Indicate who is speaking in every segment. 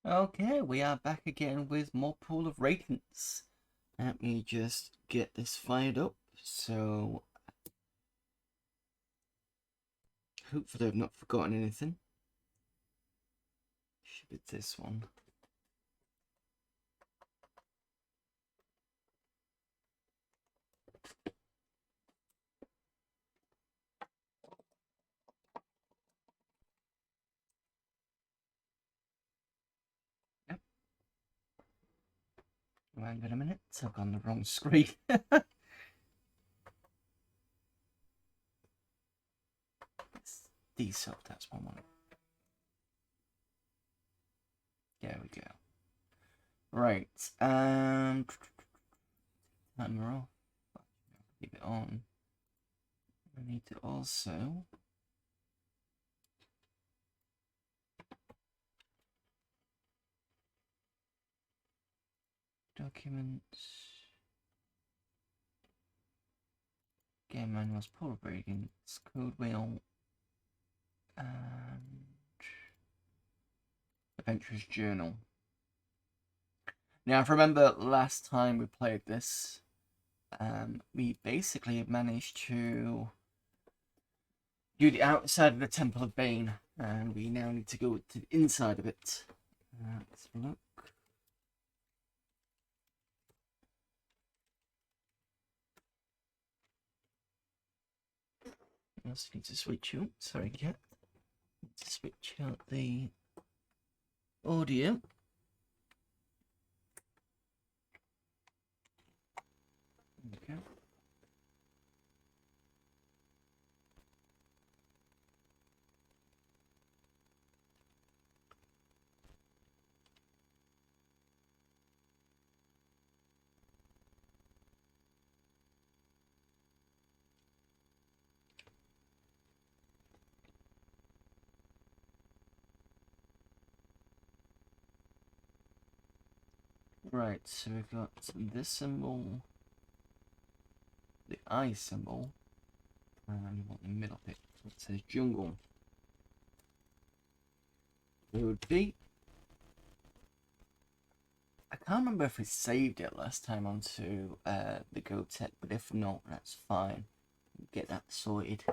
Speaker 1: Okay, we are back again with more Pool of Radiance. Let me just get this fired up. So, hopefully I've not forgotten anything. Should be this one. Yep. Hang on a minute, I've gone the wrong screen. These up, that's one. There we go. Right, timer off. Keep it on. I need to also documents. Game manuals, Pool of Radiance, code wheel, and Adventurer's Journal. Now, if I remember last time we played this, we basically managed to do the outside of the Temple of Bane, and we now need to go to the inside of it. Let's have a look. I also need to switch out. Sorry, cat. Need to switch out the audio. Okay. Right, so we've got this symbol, the eye symbol, and we want the middle bit. So it says jungle. It would be. I can't remember if we saved it last time onto the Go Tech, but if not, that's fine. Get that sorted.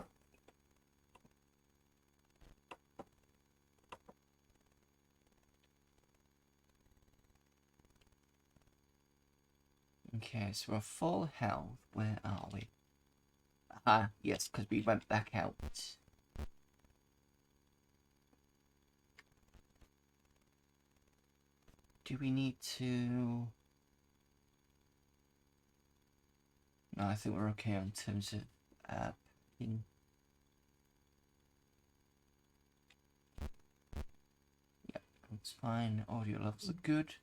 Speaker 1: Okay, so we're full health. Where are we? Ah, yes, because we went back out. Do we need to... No, I think we're okay in terms of picking. Yep, that's fine. Audio levels are good.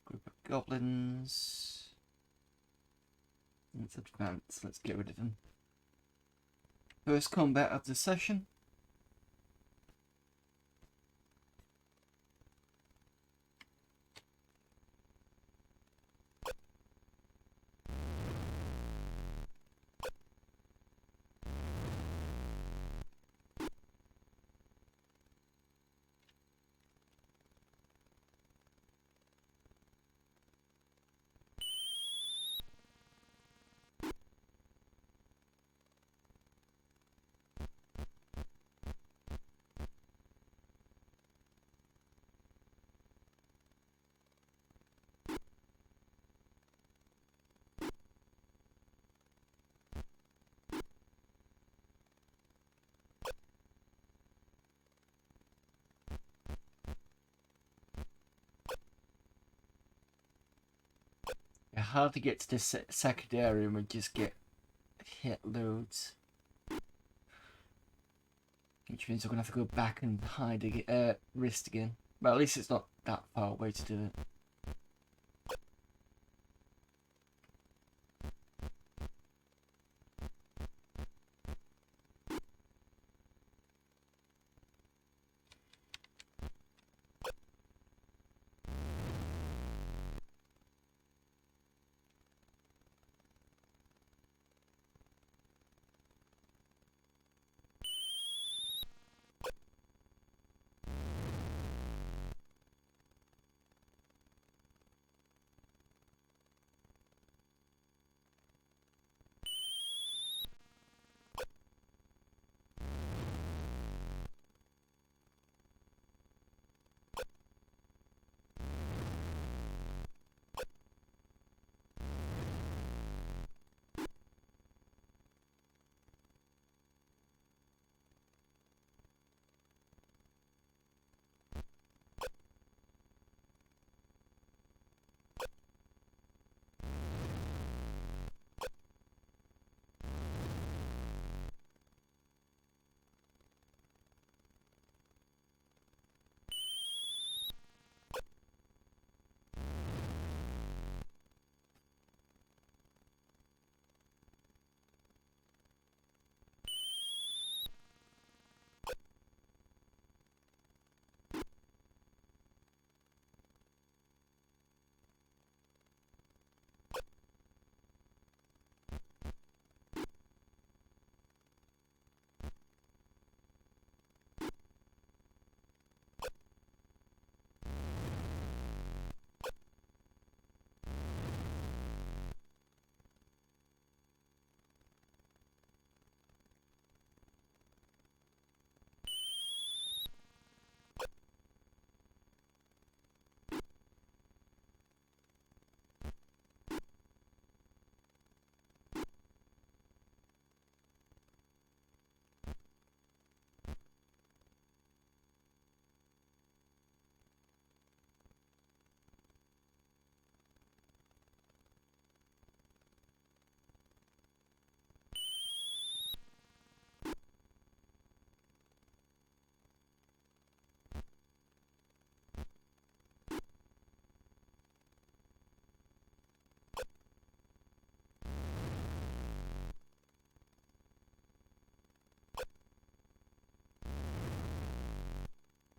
Speaker 1: Group of goblins. Let's advance. Let's get rid of them. First combat of the session. Hard to get to the second area and we just get hit loads. Which means we're going to have to go back and hide again, wrist again. But at least it's not that far away to do it.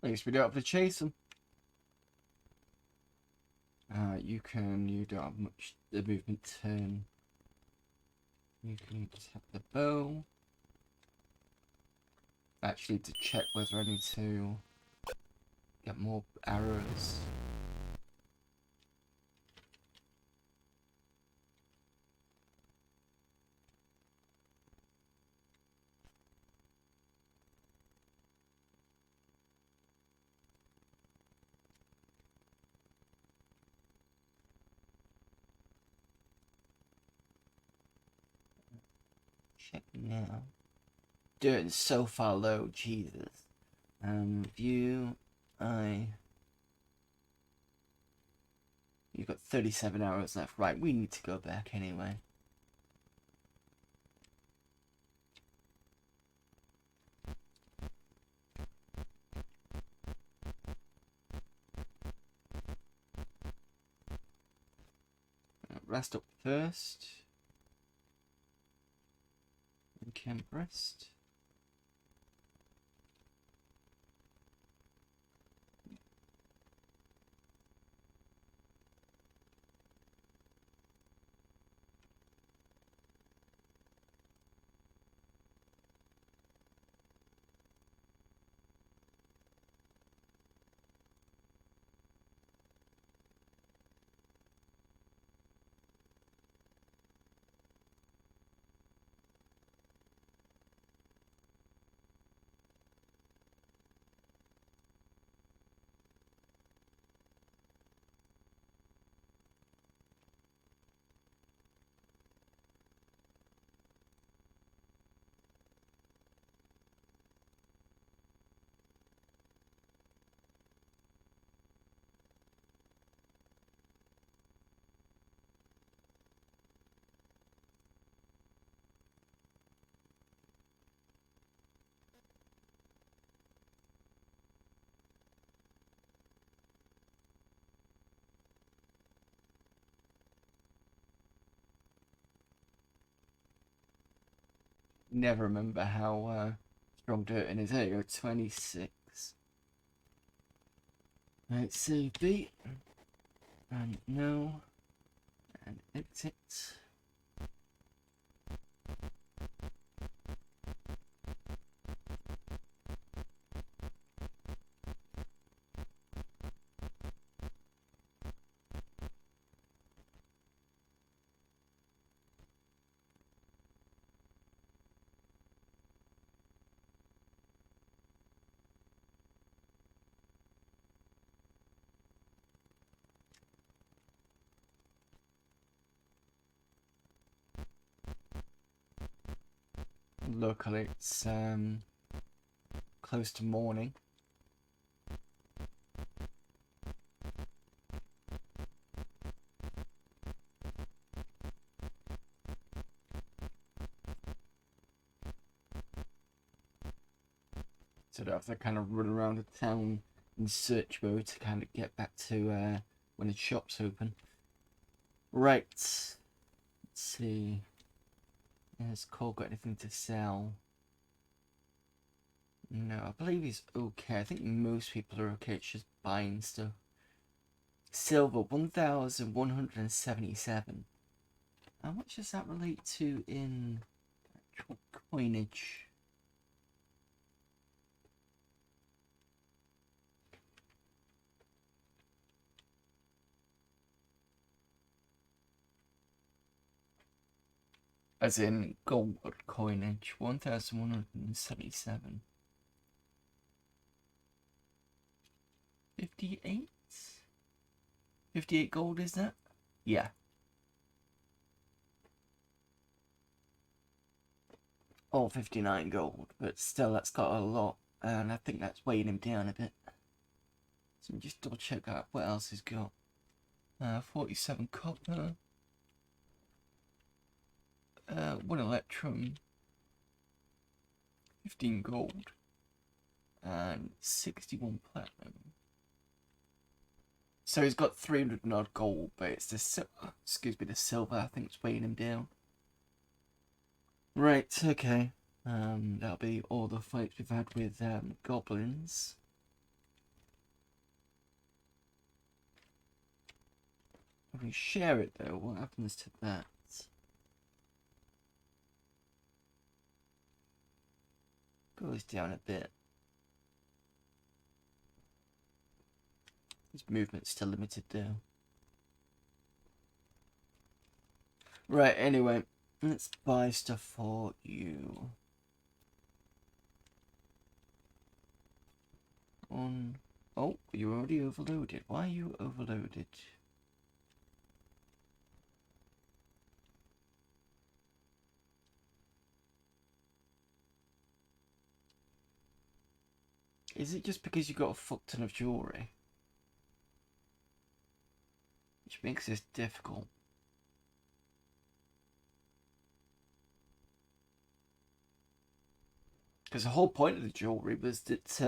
Speaker 1: At least we don't have to chase them. You don't have much the movement turn. You can tap the bow. Actually, to check whether I need to get more arrows. Check now. Dirt is so far low, Jesus. View, You've got 37 hours left. Right, we need to go back anyway. Rest up first. And camp rest. Never remember how strong dirt in is. There you go, 26. Right, save B. And no. And exit. Luckily, it's close to morning. So I don't have to kind of run around the town in search mode to kind of get back to when the shop's open. Right. Let's see. Has Cole got anything to sell? No, I believe he's okay. I think most people are okay. It's just buying stuff. Silver, 1,177. How much does that relate to in actual coinage? As in gold coinage, 1,177. 58? 58 gold, is that? Yeah. Oh, 59 gold, but still that's got a lot, and I think that's weighing him down a bit. So let me just double check out what else he's got. 47 copper. 1 electrum. 15 gold. And 61 platinum. So he's got 300 and odd gold, but it's the silver I think it's weighing him down. Right, okay. That'll be all the fights we've had with goblins. When we share it though, what happens to that? Goes down a bit. His movement's still limited though. Right, anyway, let's buy stuff for you. Oh, you're already overloaded. Why are you overloaded? Is it just because you got a fuck ton of jewellery? Which makes this difficult. Because the whole point of the jewellery was that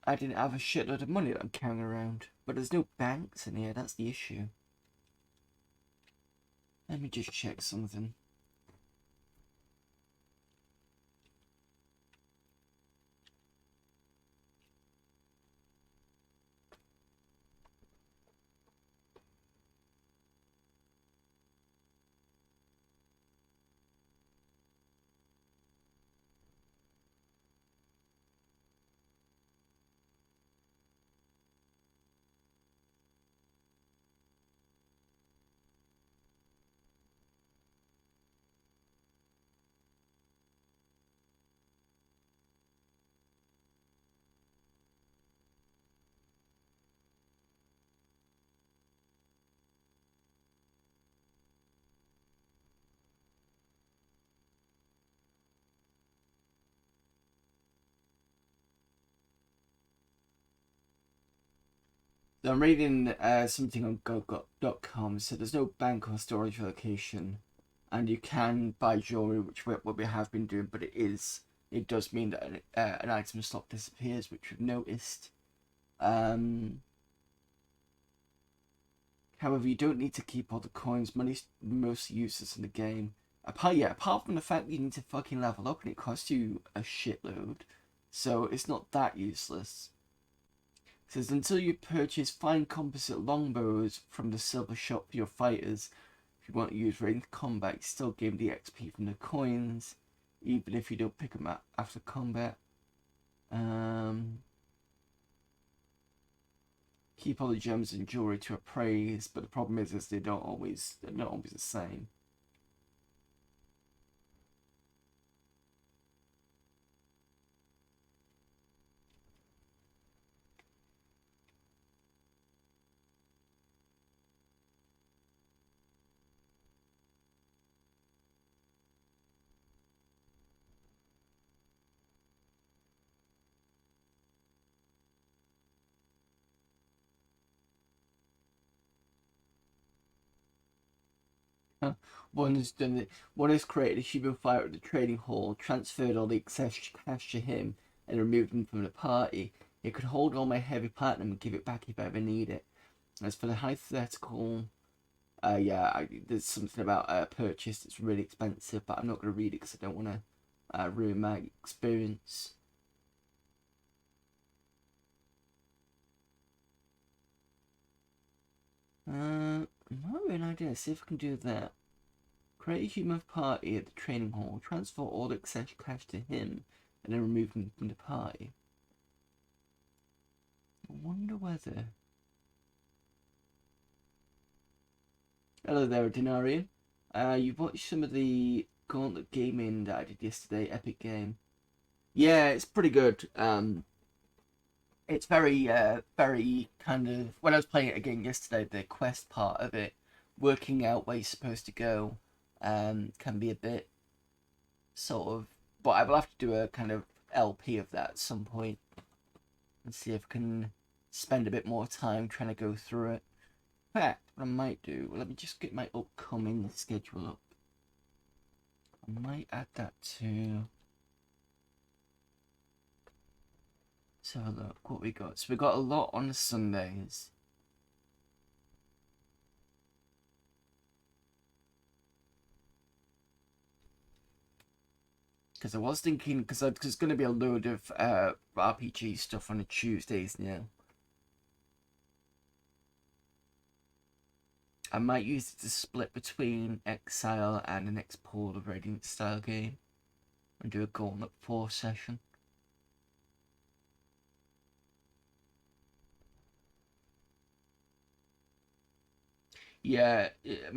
Speaker 1: I didn't have a shitload of money that I'm carrying around. But there's no banks in here, that's the issue. Let me just check something. I'm reading something on go.com, so there's no bank or storage location, and you can buy jewelry, which what we have been doing, but it does mean that an item slot disappears, which we've noticed. However, you don't need to keep all the coins. Money's mostly useless in the game. Apart from the fact that you need to fucking level up, and it costs you a shitload, so it's not that useless. It says, until you purchase fine composite longbows from the silver shop for your fighters, if you want to use ranged combat, you still gain the XP from the coins, even if you don't pick them up after combat. Keep all the gems and jewelry to appraise, but the problem is they're not always the same. One has done it. One has created a human fighter at the trading hall, transferred all the excess cash to him, and removed him from the party. He could hold all my heavy platinum and give it back if I ever need it. As for the hypothetical, there's something about a purchase that's really expensive, but I'm not going to read it because I don't want to ruin my experience. Might be an idea. See if I can do that. Create a human party at the training hall, transfer all the excess cash to him, and then remove him from the party. I wonder whether... Hello there, Denarian. You've watched some of the Gauntlet gaming that I did yesterday, Epic Game. Yeah, it's pretty good. It's very kind of... When I was playing it again yesterday, the quest part of it, working out where you're supposed to go, can be a bit sort of... But I will have to do a kind of LP of that at some point and see if I can spend a bit more time trying to go through it. In fact, what I might do, let me just get my upcoming schedule up. I might add that to... Let's have a look what we got. So we got a lot on the Sundays. Because I was thinking, because there's going to be a load of RPG stuff on the Tuesdays now. I might use it to split between Exile and the next Pool of Radiance style game and do a Gauntlet 4 session. Yeah,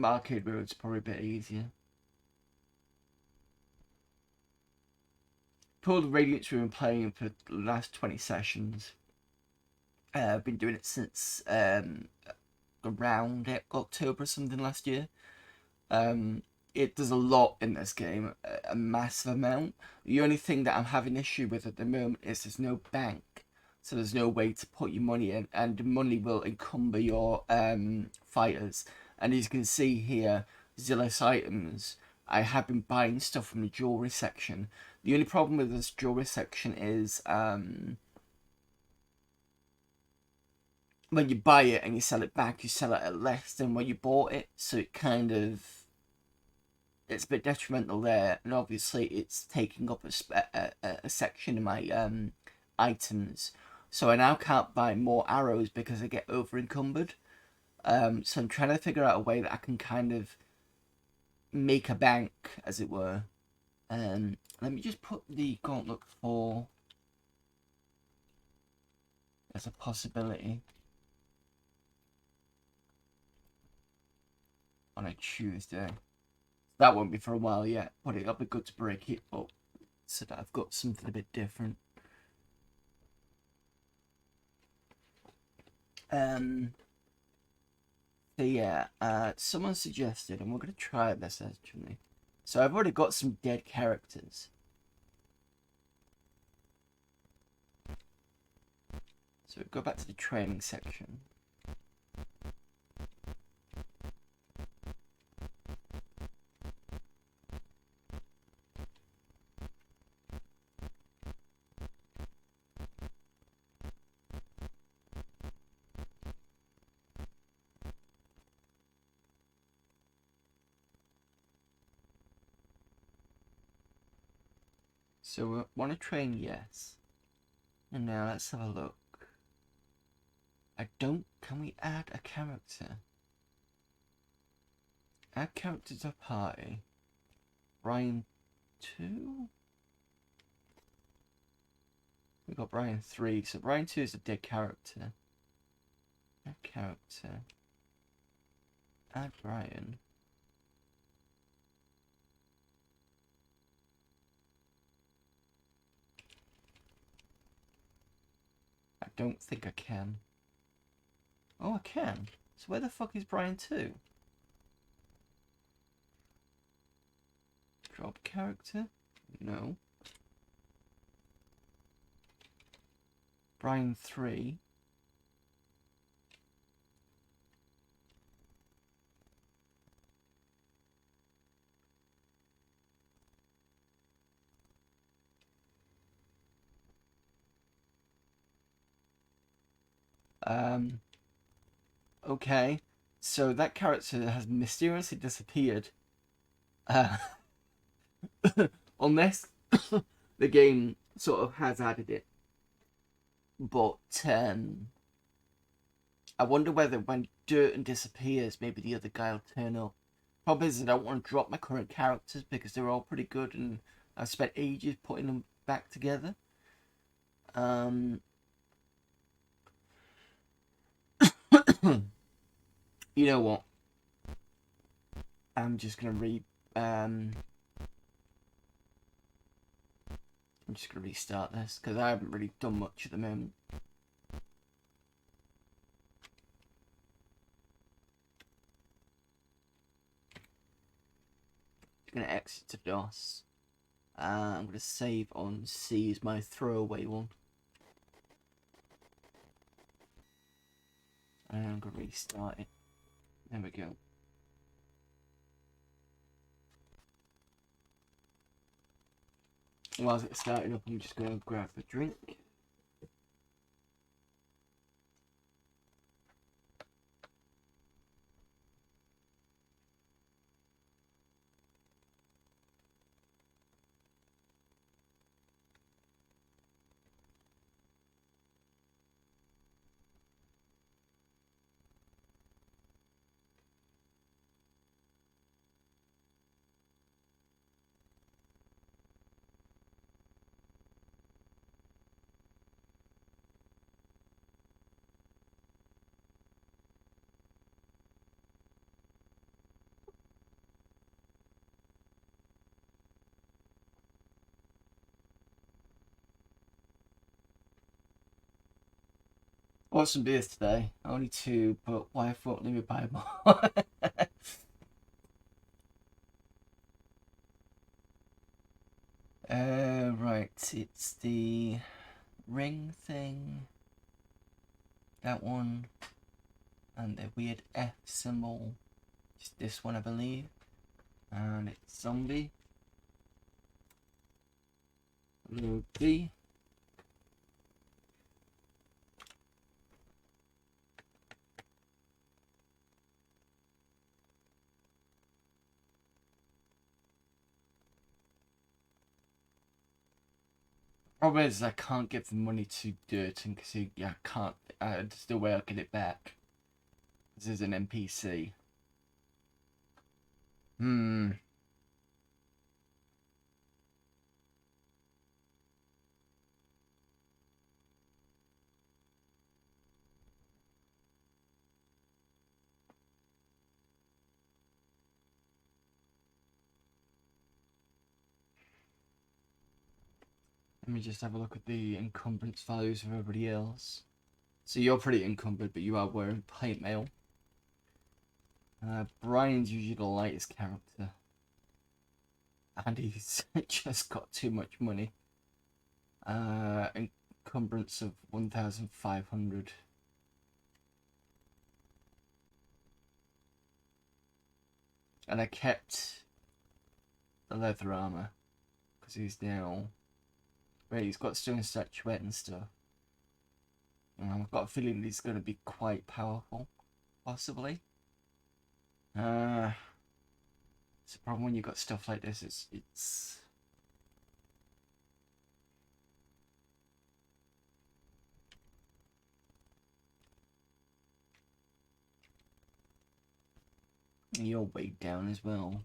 Speaker 1: Arcade Road's probably a bit easier. Pool of Radiance we've been playing for the last 20 sessions. I've been doing it since around October or something last year. It does a lot in this game, a massive amount. The only thing that I'm having issue with at the moment is there's no bank, so there's no way to put your money in, and the money will encumber your fighters. And as you can see here, Zillow's items, I have been buying stuff from the jewelry section. The only problem with this jewelry section is when you buy it and you sell it back, you sell it at less than when you bought it, so it kind of, it's a bit detrimental there, and obviously it's taking up a section in my items, so I now can't buy more arrows because I get over encumbered. So I'm trying to figure out a way that I can kind of make a bank, as it were. Let me just put the Gauntlet 4 as a possibility on a Tuesday. That won't be for a while yet, but it'll be good to break it up so that I've got something a bit different. So yeah, someone suggested, and we're going to try this actually. So I've already got some dead characters. So go back to the training section. So we want to train, yes. And now let's have a look. Can we add a character? Add character to party. Brian 2? We got Brian 3, so Brian 2 is a dead character. Add character. Add Brian. I don't think I can. Oh, I can. So where the fuck is Brian 2? Drop character? No. Brian 3. Okay. So that character has mysteriously disappeared. Unless the game sort of has added it. But I wonder whether when Durton disappears, maybe the other guy will turn up. Problem is, I don't want to drop my current characters because they're all pretty good and I've spent ages putting them back together. You know what? I'm just gonna I'm just gonna restart this because I haven't really done much at the moment. I'm gonna exit to DOS. I'm gonna save on C as my throwaway one. And I'm gonna restart it. There we go. Whilst it's starting up, I'm just gonna grab a drink. bought some beers today. Only two, but wife won't let me buy more. Right, it's the ring thing. That one. And the weird F symbol. Just this one, I believe. And it's zombie. Load B. Problem is I can't give the money to Dirton because I can't. There's no way I'll get it back. This is an NPC. Let me just have a look at the encumbrance values of everybody else. So you're pretty encumbered, but you are wearing plate mail. Brian's usually the lightest character. And he's just got too much money. Encumbrance of 1,500. And I kept the leather armor because he's now. Wait, he's got stone statuette and stuff. And I've got a feeling he's going to be quite powerful, possibly. It's a problem when you've got stuff like this. It's. You're weighed down as well.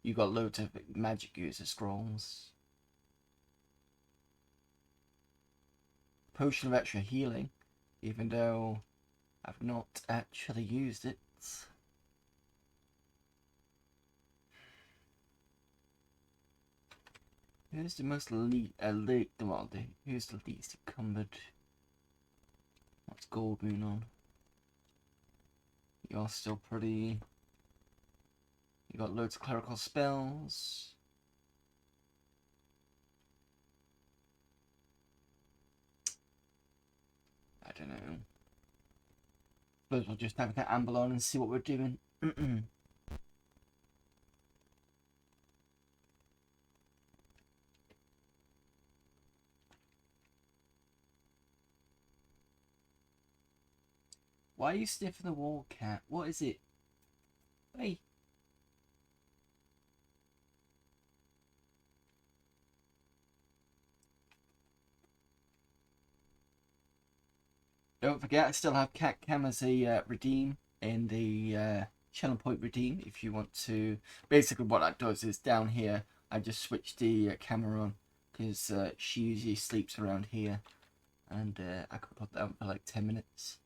Speaker 1: You got loads of magic user scrolls. Potion of extra healing, even though I've not actually used it. Who's the most who's the least encumbered? What's Gold Moon on? You're still pretty. You got loads of clerical spells. I don't know. Suppose we'll just have that amble on and see what we're doing. Why are you sniffing the wall, cat? What is it? Hey. Don't forget, I still have Cat Cam as a redeem in the channel point redeem if you want to. Basically, what that does is down here, I just switch the camera on because she usually sleeps around here, and I could put that on for like 10 minutes.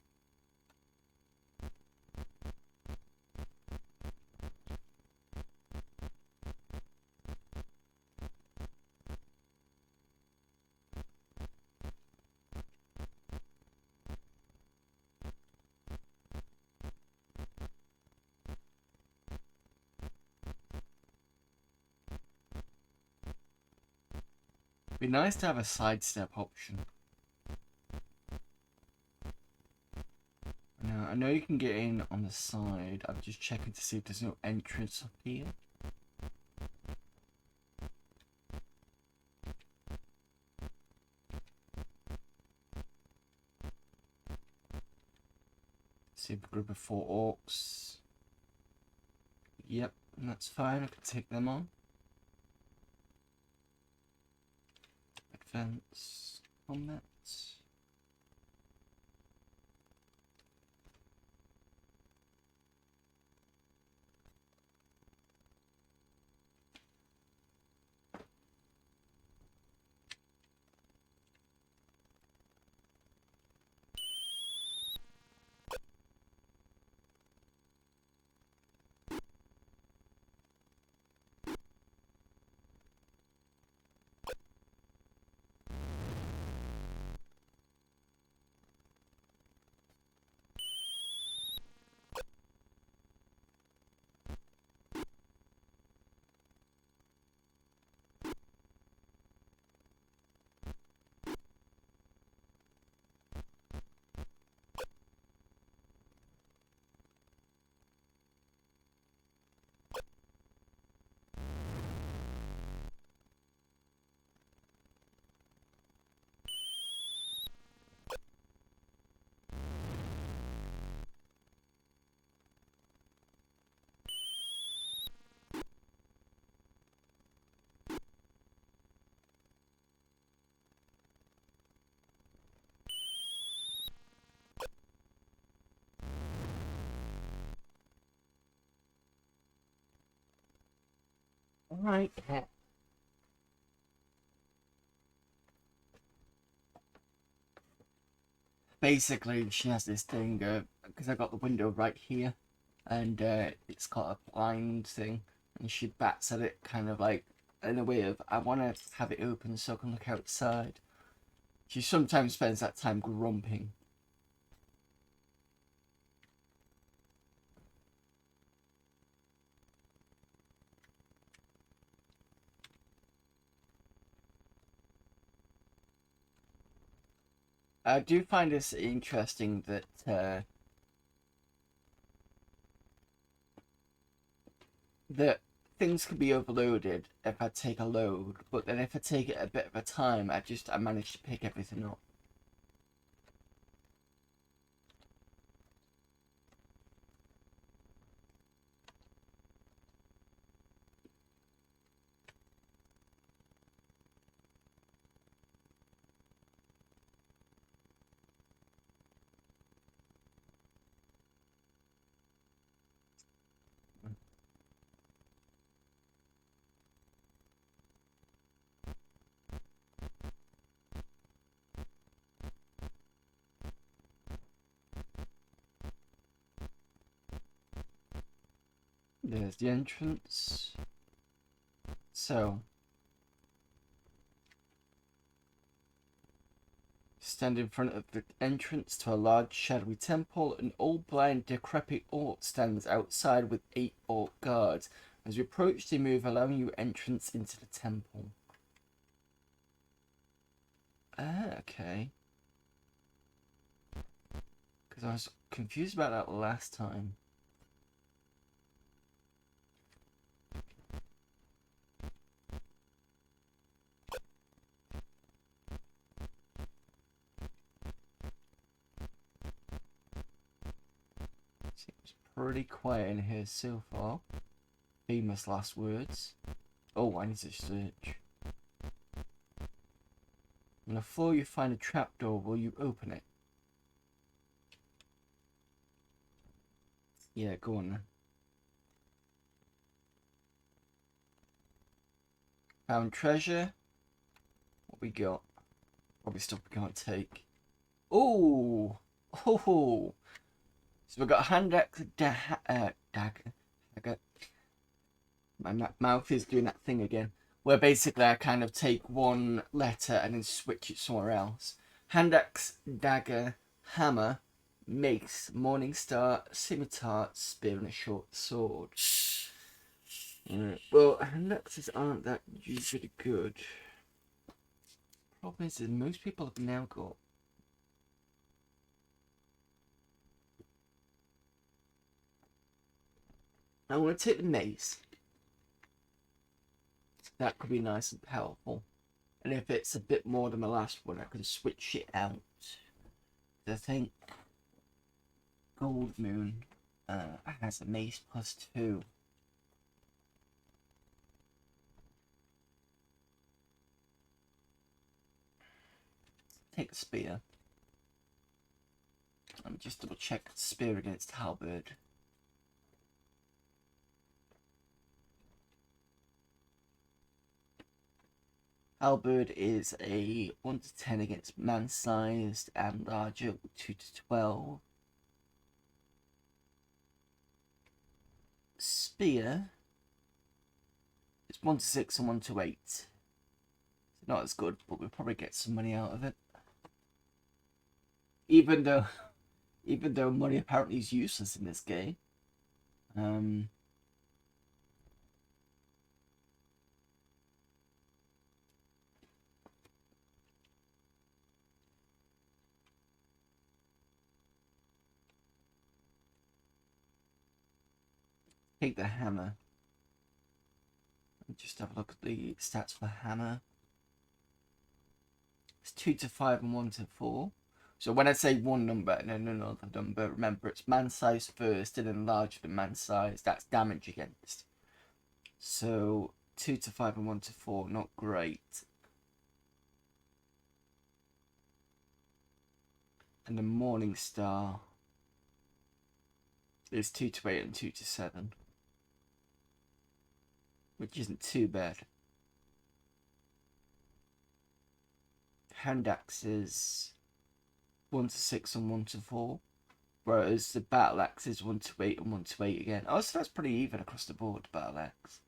Speaker 1: Be nice to have a sidestep option. Now, I know you can get in on the side. I'm just checking to see if there's no entrance up here. See a group of 4 orcs. Yep, that's fine. I can take them on. Advance combat. Right, cat. Basically, she has this thing, because I got the window right here, and it's got a blind thing, and she bats at it kind of like in a way of, I want to have it open so I can look outside. She sometimes spends that time grumping. I do find this interesting that things can be overloaded if I take a load, but then if I take it a bit of a time, I manage to pick everything up. There's the entrance. So, stand in front of the entrance to a large shadowy temple. An old blind decrepit orc stands outside with 8 orc guards. As you approach, they move, allowing you entrance into the temple. Ah, okay. Because I was confused about that last time. Seems pretty quiet in here so far. Famous last words. Oh, I need to search. On the floor you find a trapdoor. Will you open it? Yeah, go on then. Found treasure. What we got? Probably stuff we can't take. Oh! Oh! So we've got a hand axe, dagger. My mouth is doing that thing again. Where basically I kind of take one letter and then switch it somewhere else. Hand axe, dagger, hammer, mace, morning star, scimitar, spear, and a short sword. Well, hand axes aren't that usually good. Problem is that most people have now got. I want to take the mace. That could be nice and powerful. And if it's a bit more than the last one, I can switch it out. I think Gold Moon has a mace +2. Take the spear. Let me just double check spear against halberd. Halberd is a 1 to 10 against man-sized and larger, 2 to 12. Spear is 1 to 6 and 1 to 8. Not as good, but we'll probably get some money out of it. Even though money apparently is useless in this game. Take the hammer. Let me just have a look at the stats for the hammer. It's 2 to 5 and 1 to 4. So when I say one number and then another number, remember it's man-sized first and then larger than man-sized. That's damage against. So 2 to 5 and 1 to 4, not great. And the Morning Star is 2 to 8 and 2 to 7. which isn't too bad. Hand axes 1 to 6 and 1 to 4, whereas the battle axe is 1 to 8 and 1 to 8 again. Oh, so that's pretty even across the board, battle axe.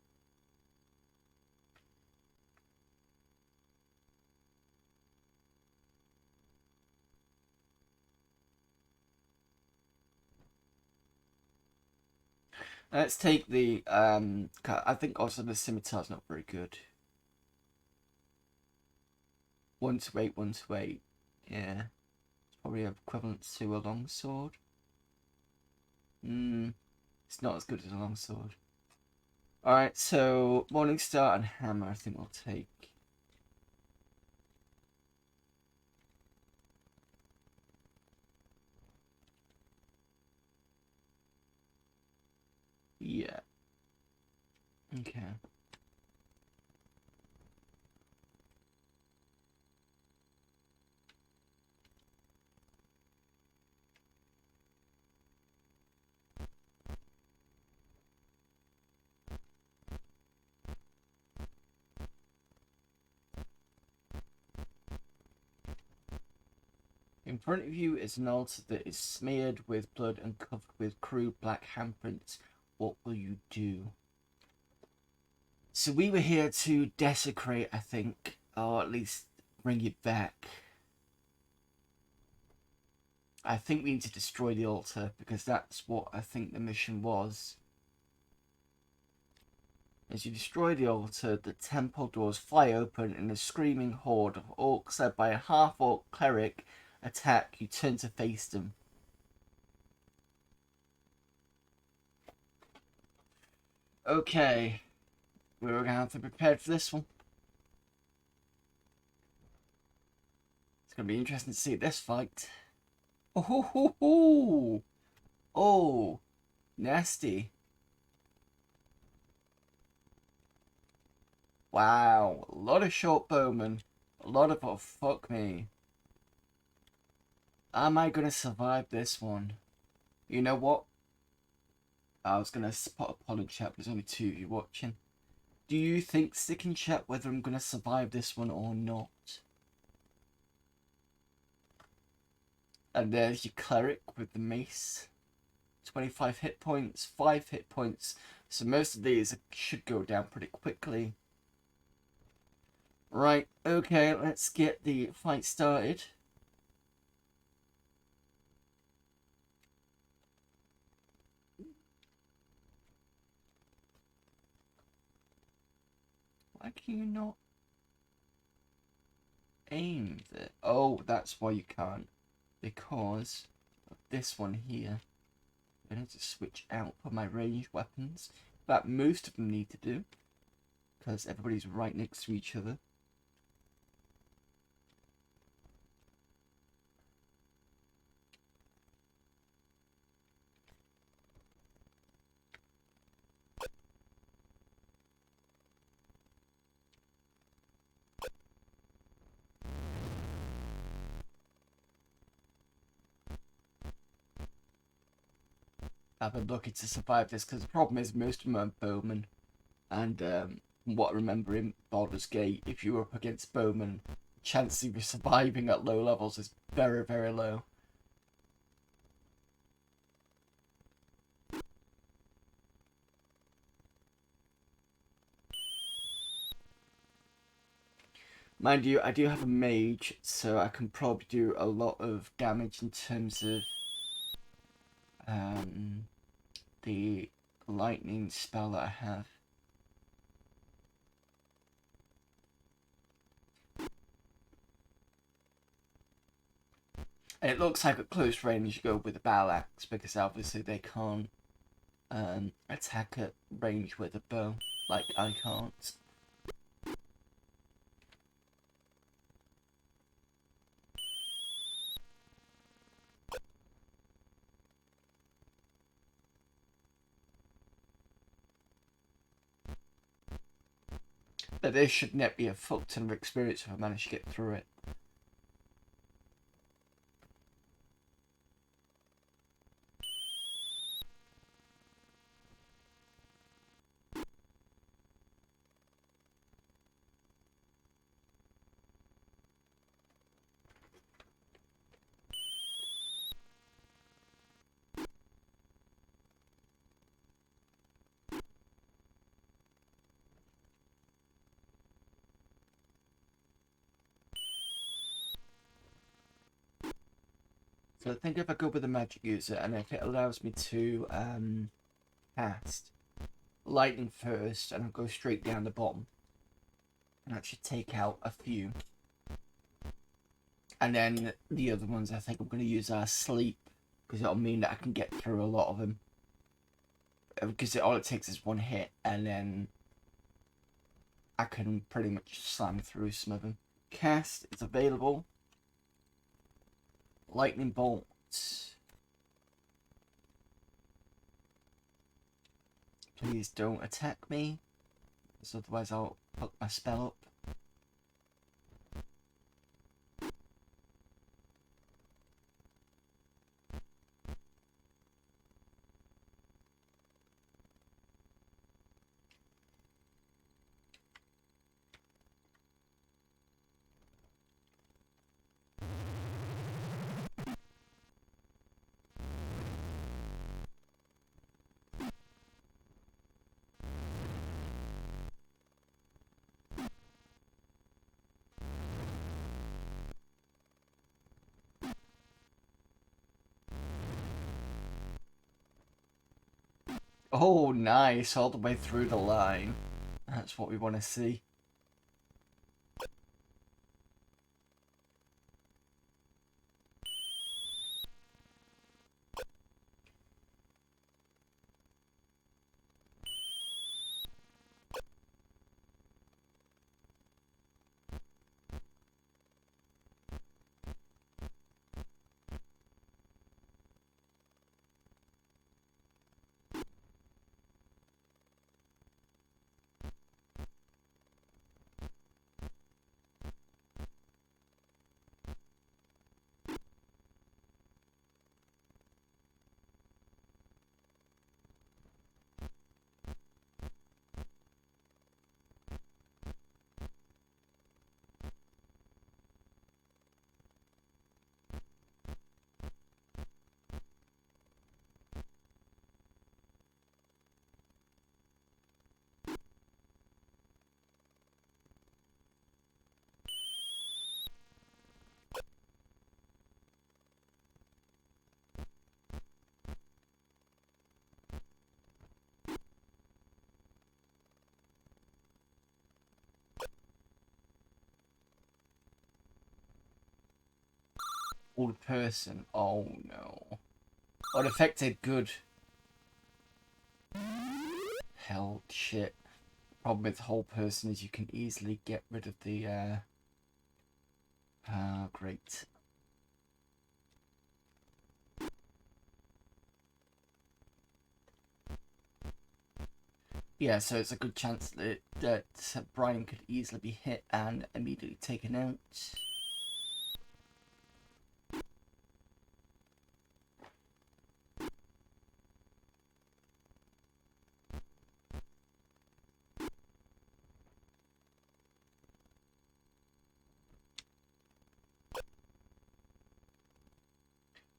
Speaker 1: Let's take the I think also the scimitar's not very good. 1 to 8, 1 to 8. Yeah. It's probably equivalent to a longsword. It's not as good as a longsword. Alright, so Morningstar and Hammer I think we'll take. Yeah. Okay. In front of you is an altar that is smeared with blood and covered with crude black handprints. What will you do? So we were here to desecrate, I think, or at least bring it back. I think we need to destroy the altar because that's what I think the mission was. As you destroy the altar, the temple doors fly open and a screaming horde of orcs led by a half-orc cleric attack. You turn to face them. Okay. We're gonna have to be prepared for this one. It's gonna be interesting to see this fight. Oh, ho, ho, ho. Oh, nasty. Wow, a lot of short bowmen. A lot of, oh, fuck me. Am I gonna survive this one? You know what? I was gonna put a poll in chat, but there's only 2 of you watching. Do you think, stick in chat whether I'm gonna survive this one or not? And there's your cleric with the mace. 25 hit points, 5 hit points. So most of these should go down pretty quickly. Right, okay, let's get the fight started. Why can you not aim there? Oh, that's why you can't. Because of this one here. I need to switch out for my ranged weapons. That most of them need to do. Because everybody's right next to each other. I've been lucky to survive this because the problem is most of them are bowmen. And from what I remember in Baldur's Gate, if you're up against bowmen, the chance of you surviving at low levels is very, very low. Mind you, I do have a mage, so I can probably do a lot of damage in terms of the lightning spell that I have. And it looks like at close range you go with a battle axe because obviously they can't attack at range with a bow like I can't. But this should not be a fuck ton of experience if I manage to get through it. So I think if I go with the magic user, and if it allows me to cast lightning first, and I'll go straight down the bottom, and actually take out a few. And then the other ones I think I'm going to use are sleep, because it'll mean that I can get through a lot of them. Because all it takes is one hit, and then I can pretty much slam through some of them. Cast is available. Lightning bolt. Please don't attack me, because otherwise I'll fuck my spell up. Oh, nice. All the way through the line. That's what we want to see. Old person. Oh no. Unaffected. Good. Hell shit. Problem with the whole person is you can easily get rid of the great. Yeah, so it's a good chance that Brian could easily be hit and immediately taken out.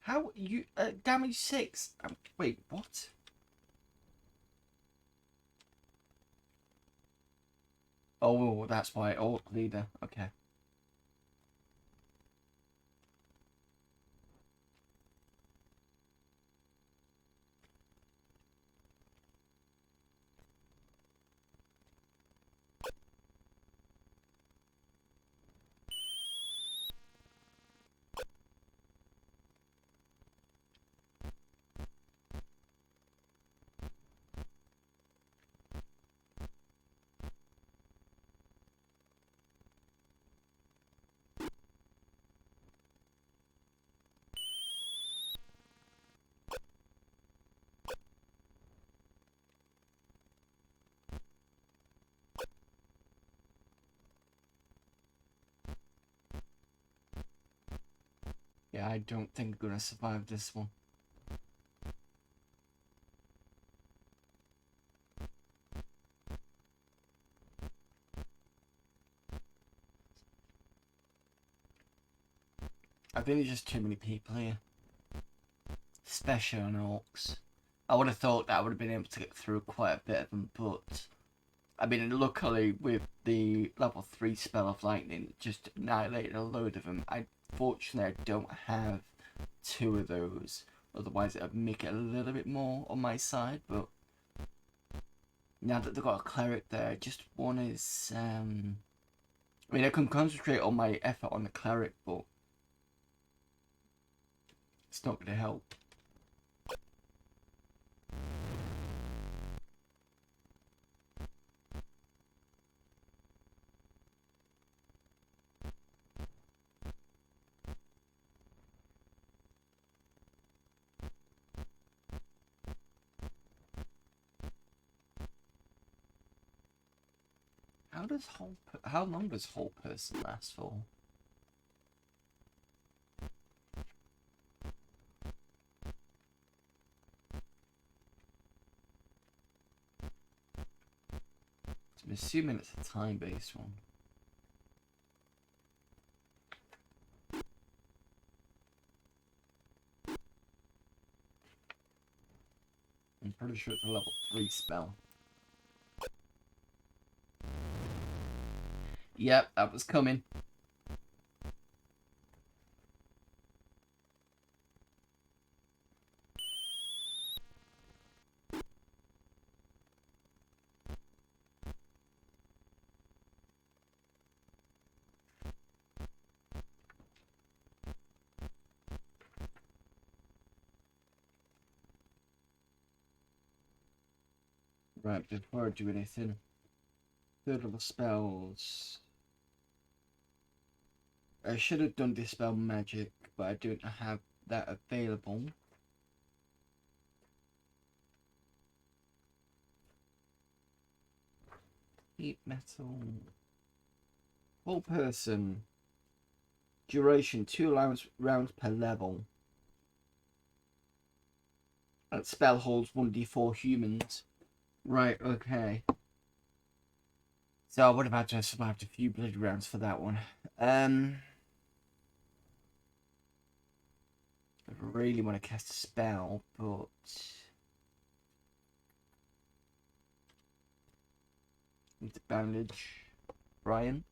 Speaker 1: How you damage 6? Wait, what? Oh, that's why. Oh, leader. Okay. Yeah, I don't think I'm gonna survive this one. I think there's just too many people here. Especially on orcs. I would have thought that I would have been able to get through quite a bit of them, but I mean, luckily with the level 3 spell of lightning, it just annihilated a load of them. Fortunately, I don't have 2 of those. Otherwise, it would make it a little bit more on my side. But now that they've got a cleric there, just one is. I mean, I can concentrate on my effort on the cleric, but it's not going to help. How long does whole person last for? I'm assuming it's a time-based one. I'm pretty sure it's a level 3 spell. Yep, that was coming. Right, before I do anything, third level spells. I should have done Dispel Magic, but I don't have that available. Heat Metal. Whole person. Duration 2 rounds per level. That spell holds 1d4 humans. Right, okay. So I would have had to have survived a few bloody rounds for that one. I really want to cast a spell, but need to bandage Brian.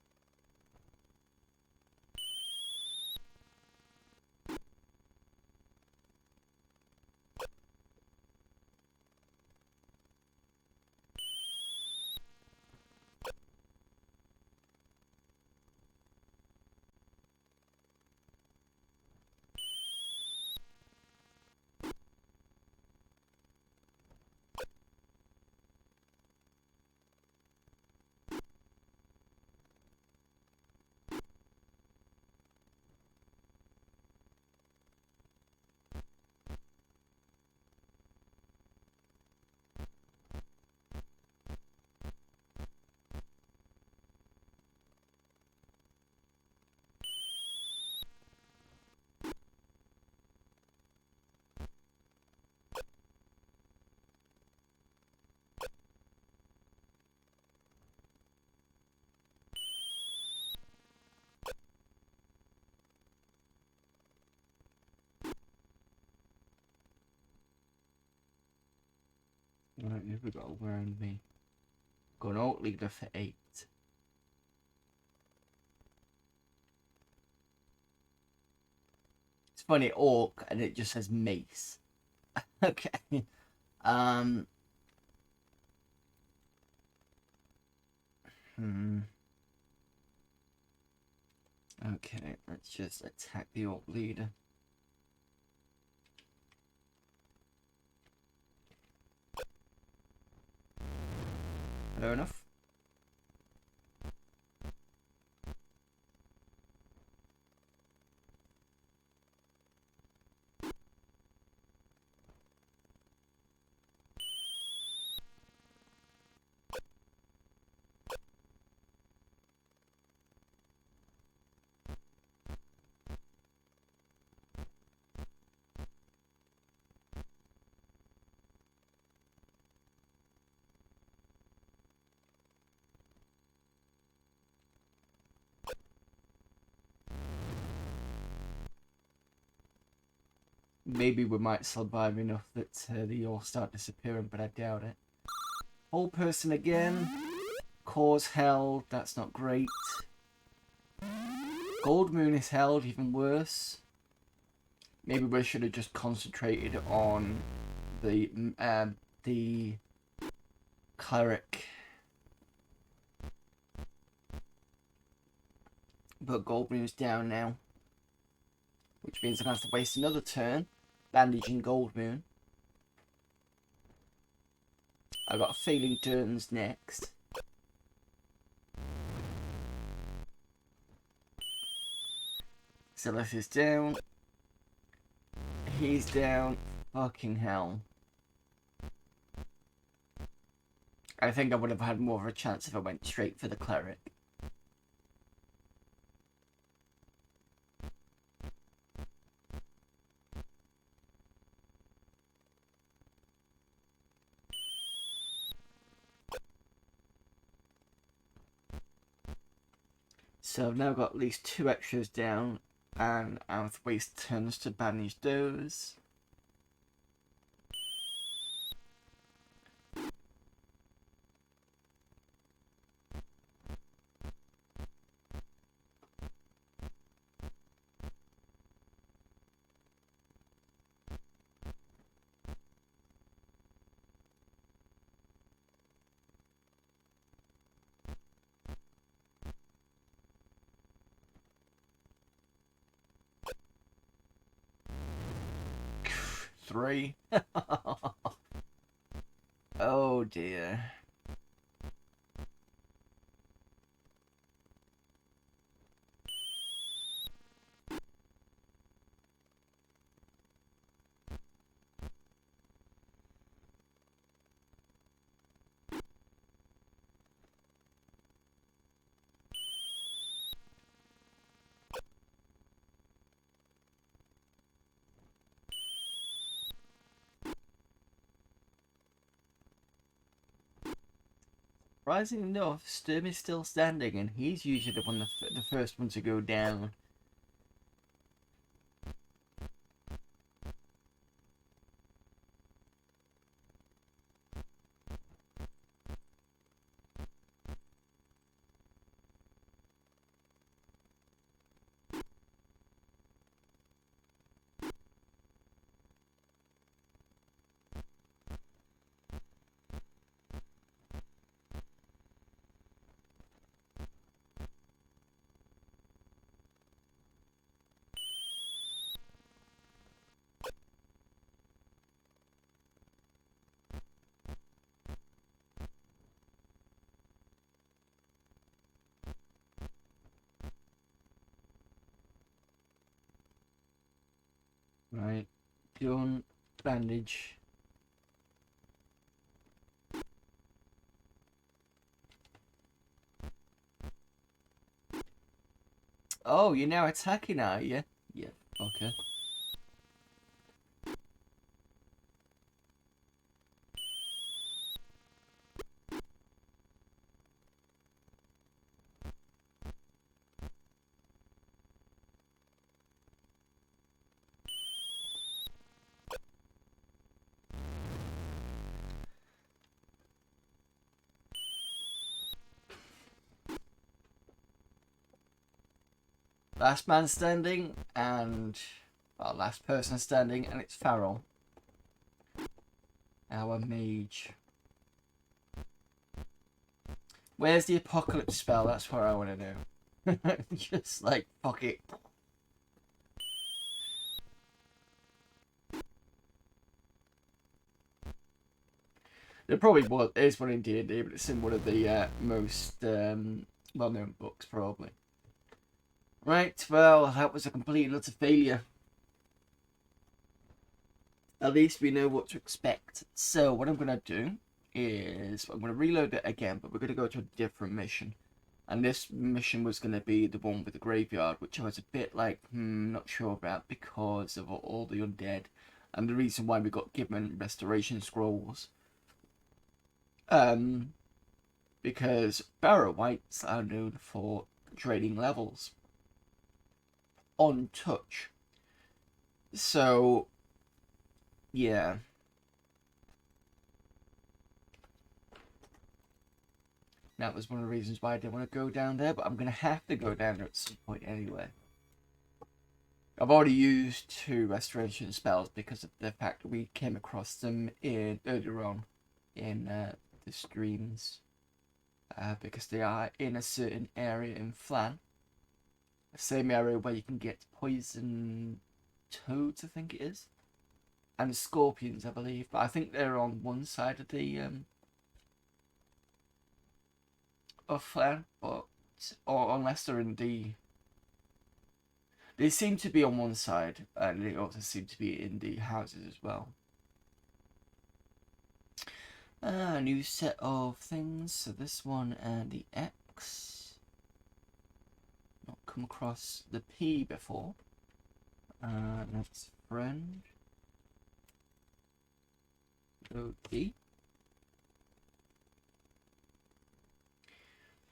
Speaker 1: Right, here we go. Where am I? Going out leader for 8. It's funny, orc, and it just says mace. Okay. Okay, let's just attack the orc leader. Fair enough. Maybe we might survive enough that the all start disappearing, but I doubt it. Whole person again. Cause held, that's not great. Gold moon is held, even worse. Maybe we should have just concentrated on the cleric. But Goldmoon's down now, which means I'm gonna have to waste another turn bandaging Goldmoon. I got a feeling Durn's next. Silas is down. He's down. Fucking hell. I think I would have had more of a chance if I went straight for the cleric. So I've now got at least 2 extras down, and I have to waste turns to banish those. Three. Oh dear. Surprisingly enough, Sturm is still standing, and he's usually the first one to go down. Right, done. Bandage. Oh, you're now attacking, are you? Yeah, okay. Last man standing, and well, last person standing, and it's Farrell, our mage. Where's the apocalypse spell? That's what I want to know. Just like fuck it. There probably is one in D&D, but it's in one of the most well-known books, probably. Right, well, that was a complete and utter failure. At least we know what to expect. So what I'm going to do is I'm going to reload it again, but we're going to go to a different mission. And this mission was going to be the one with the graveyard, which I was a bit like, not sure about because of all the undead. And the reason why we got given restoration scrolls. Because Barrow Whites are known for trading levels on touch. So, yeah. That was one of the reasons why I didn't want to go down there, but I'm going to have to go down there at some point anyway. I've already used 2 restoration spells because of the fact that we came across them earlier on in the streams. Because they are in a certain area in Flan. The same area where you can get poison toads, I think it is. And scorpions, I believe. But I think they're on one side of the of Flan, or unless they're in the. They seem to be on one side, and they also seem to be in the houses as well. A new set of things. So this one and the X. Not come across the P before. Next friend. OD. Let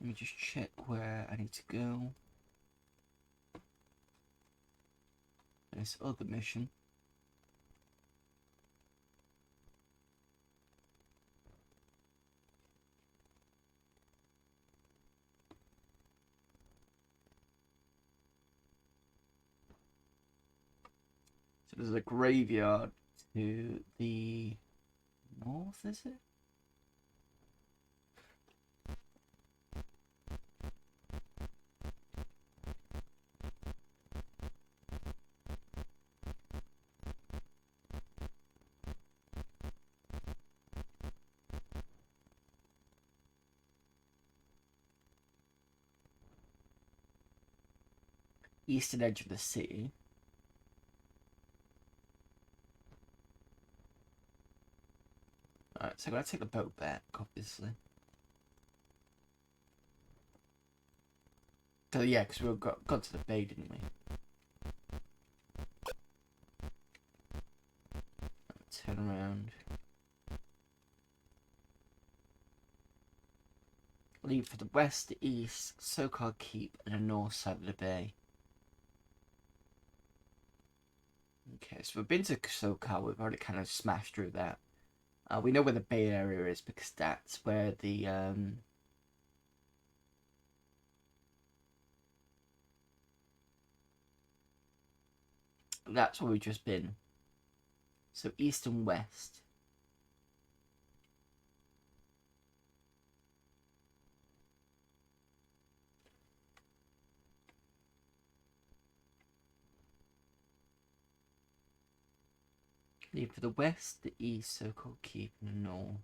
Speaker 1: me just check where I need to go. This other mission. So there's a graveyard to the north, is it? Eastern edge of the city. Alright, so I'm going to take the boat back, obviously. So yeah, because we got to the bay, didn't we? Turn around. Leave for the west, the east, so-called keep, and the north side of the bay. Okay, so we've been to SoCal, we've already kind of smashed through that. We know where the Bay Area is because that's where the that's where we've just been. So east and west. Leave for the west, the east, so-called keep, and the north.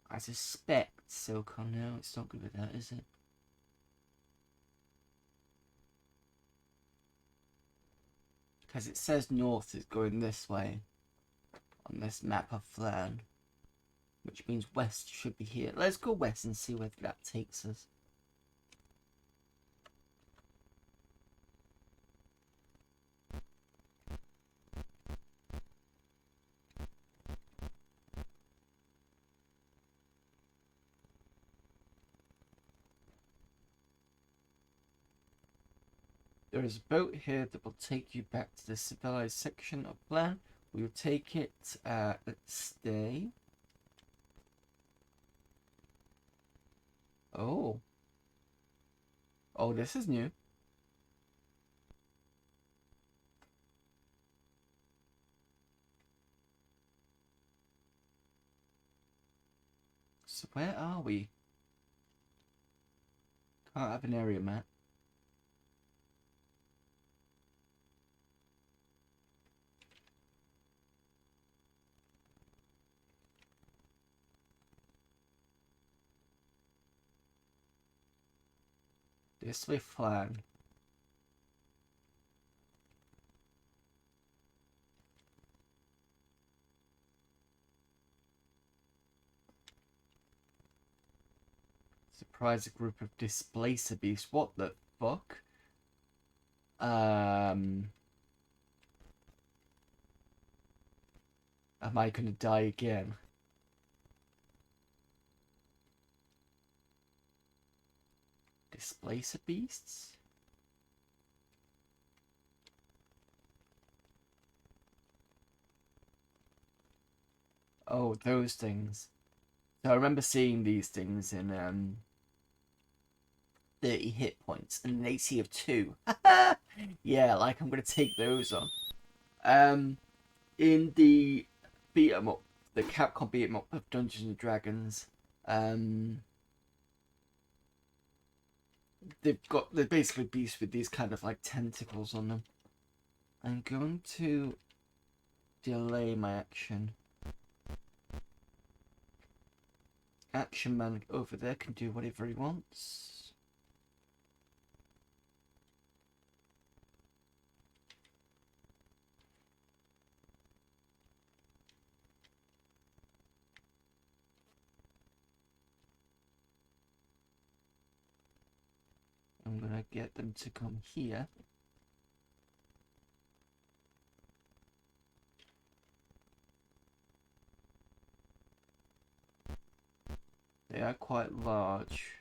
Speaker 1: I suspect SoCal. No, it's not good with that, is it? Because it says north is going this way on this map of Flan, which means west should be here. Let's go west and see where that takes us. There is a boat here that will take you back to the civilized section of Flan. We will take it. Let's stay. Oh. Oh, this is new. So where are we? Can't have an area map. This way, Flan. Surprise a group of displacer beasts. What the fuck? Am I gonna die again? Displacer beasts? Oh, those things. So I remember seeing these things in 30 hit points and an AC of 2. Yeah, like I'm gonna take those on. In the beat 'em up, the Capcom beat 'em up of Dungeons and Dragons, they're basically beasts with these kind of like tentacles on them. I'm going to delay my action. Action Man over there can do whatever he wants. I'm gonna get them to come here. They are quite large.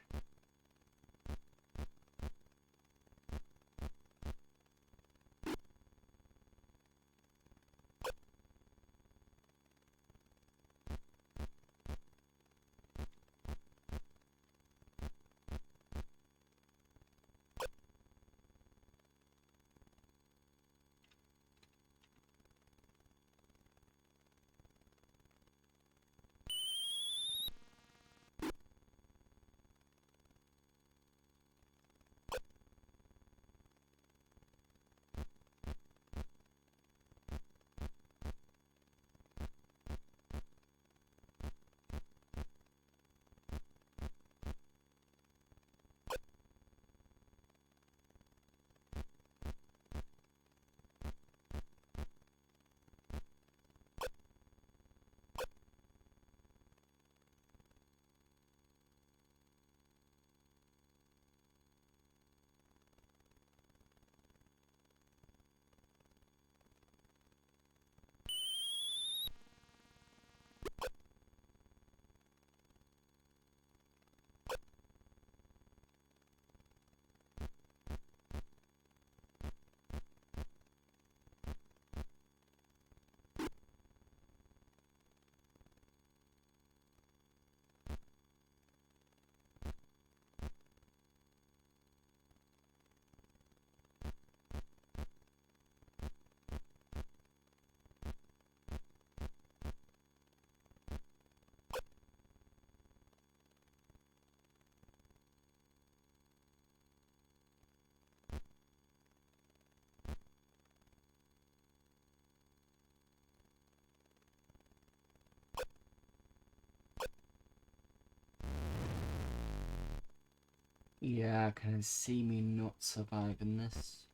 Speaker 1: Yeah, I can see me not surviving this.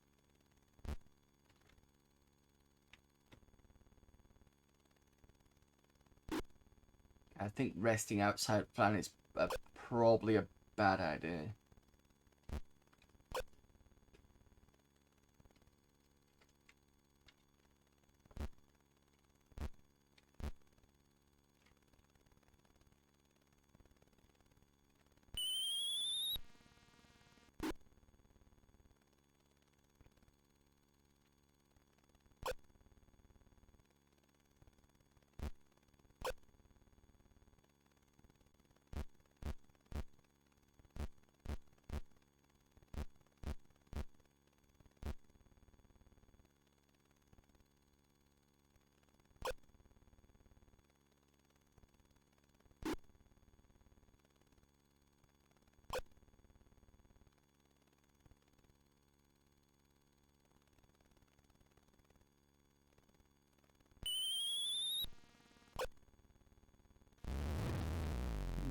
Speaker 1: I think resting outside planet's probably a bad idea.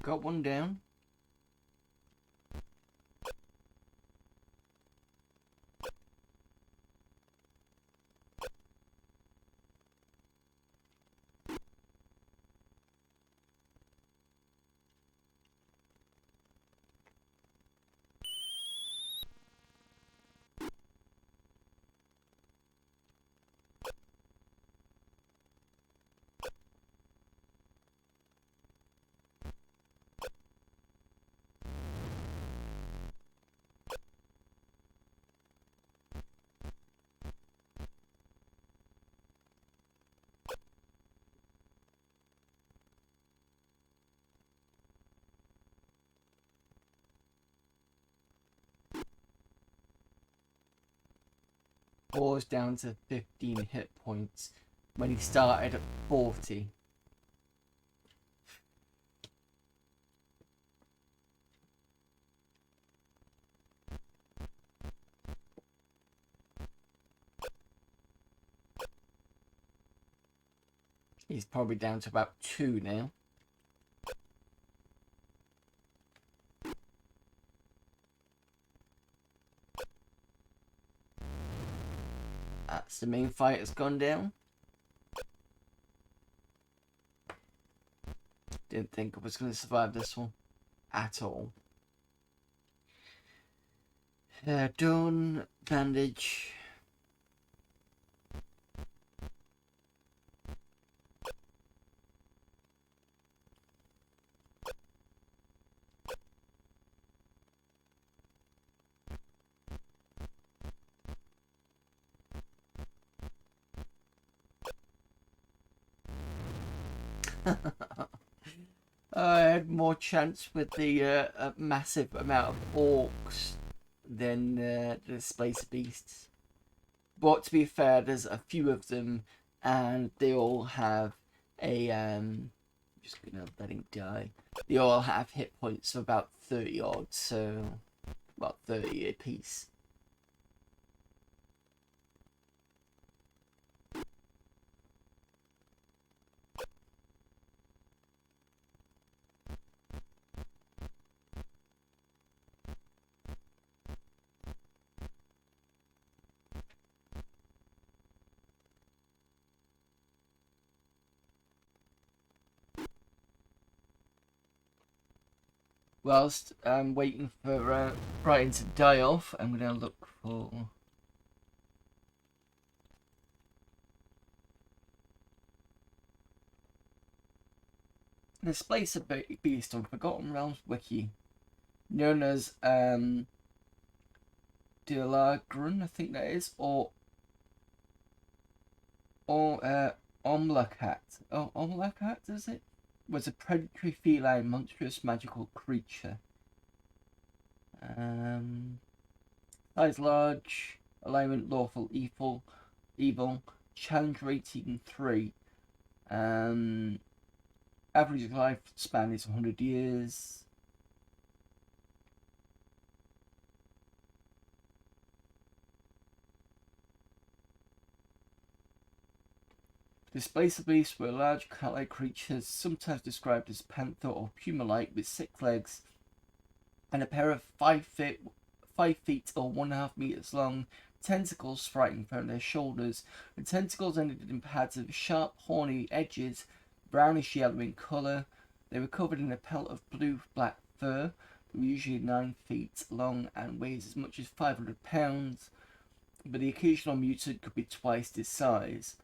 Speaker 1: Got one down. paused down to 15 hit points when he started at 40. He's probably down to about 2 now. That's the main fight has gone down. Didn't think I was going to survive this one at all. Done. Bandage. I had more chance with the massive amount of orcs than the Displacer Beasts. But to be fair, there's a few of them, and they all have a just gonna let him die. They all have hit points of about 30 odd, so about 30 a piece. Whilst I'm waiting for Brian to die off, I'm gonna look for. Displacer Beast on Forgotten Realms Wiki, known as Dilagrun, I think that is, or Omlacat. Oh, Omlacat, is it? Was a predatory feline monstrous magical creature. Size large, alignment lawful evil, challenge rating 3. Average lifespan is 100 years. Displacer beasts were large cat-like creatures, sometimes described as panther or puma-like, with 6 legs and a pair of 5 feet or 1.5 meters long tentacles sprouting from their shoulders. The tentacles ended in pads of sharp, horny edges, brownish yellow in colour. They were covered in a pelt of blue-black fur. They were usually 9 feet long and weighs as much as 500 pounds, but the occasional mutant could be twice this size.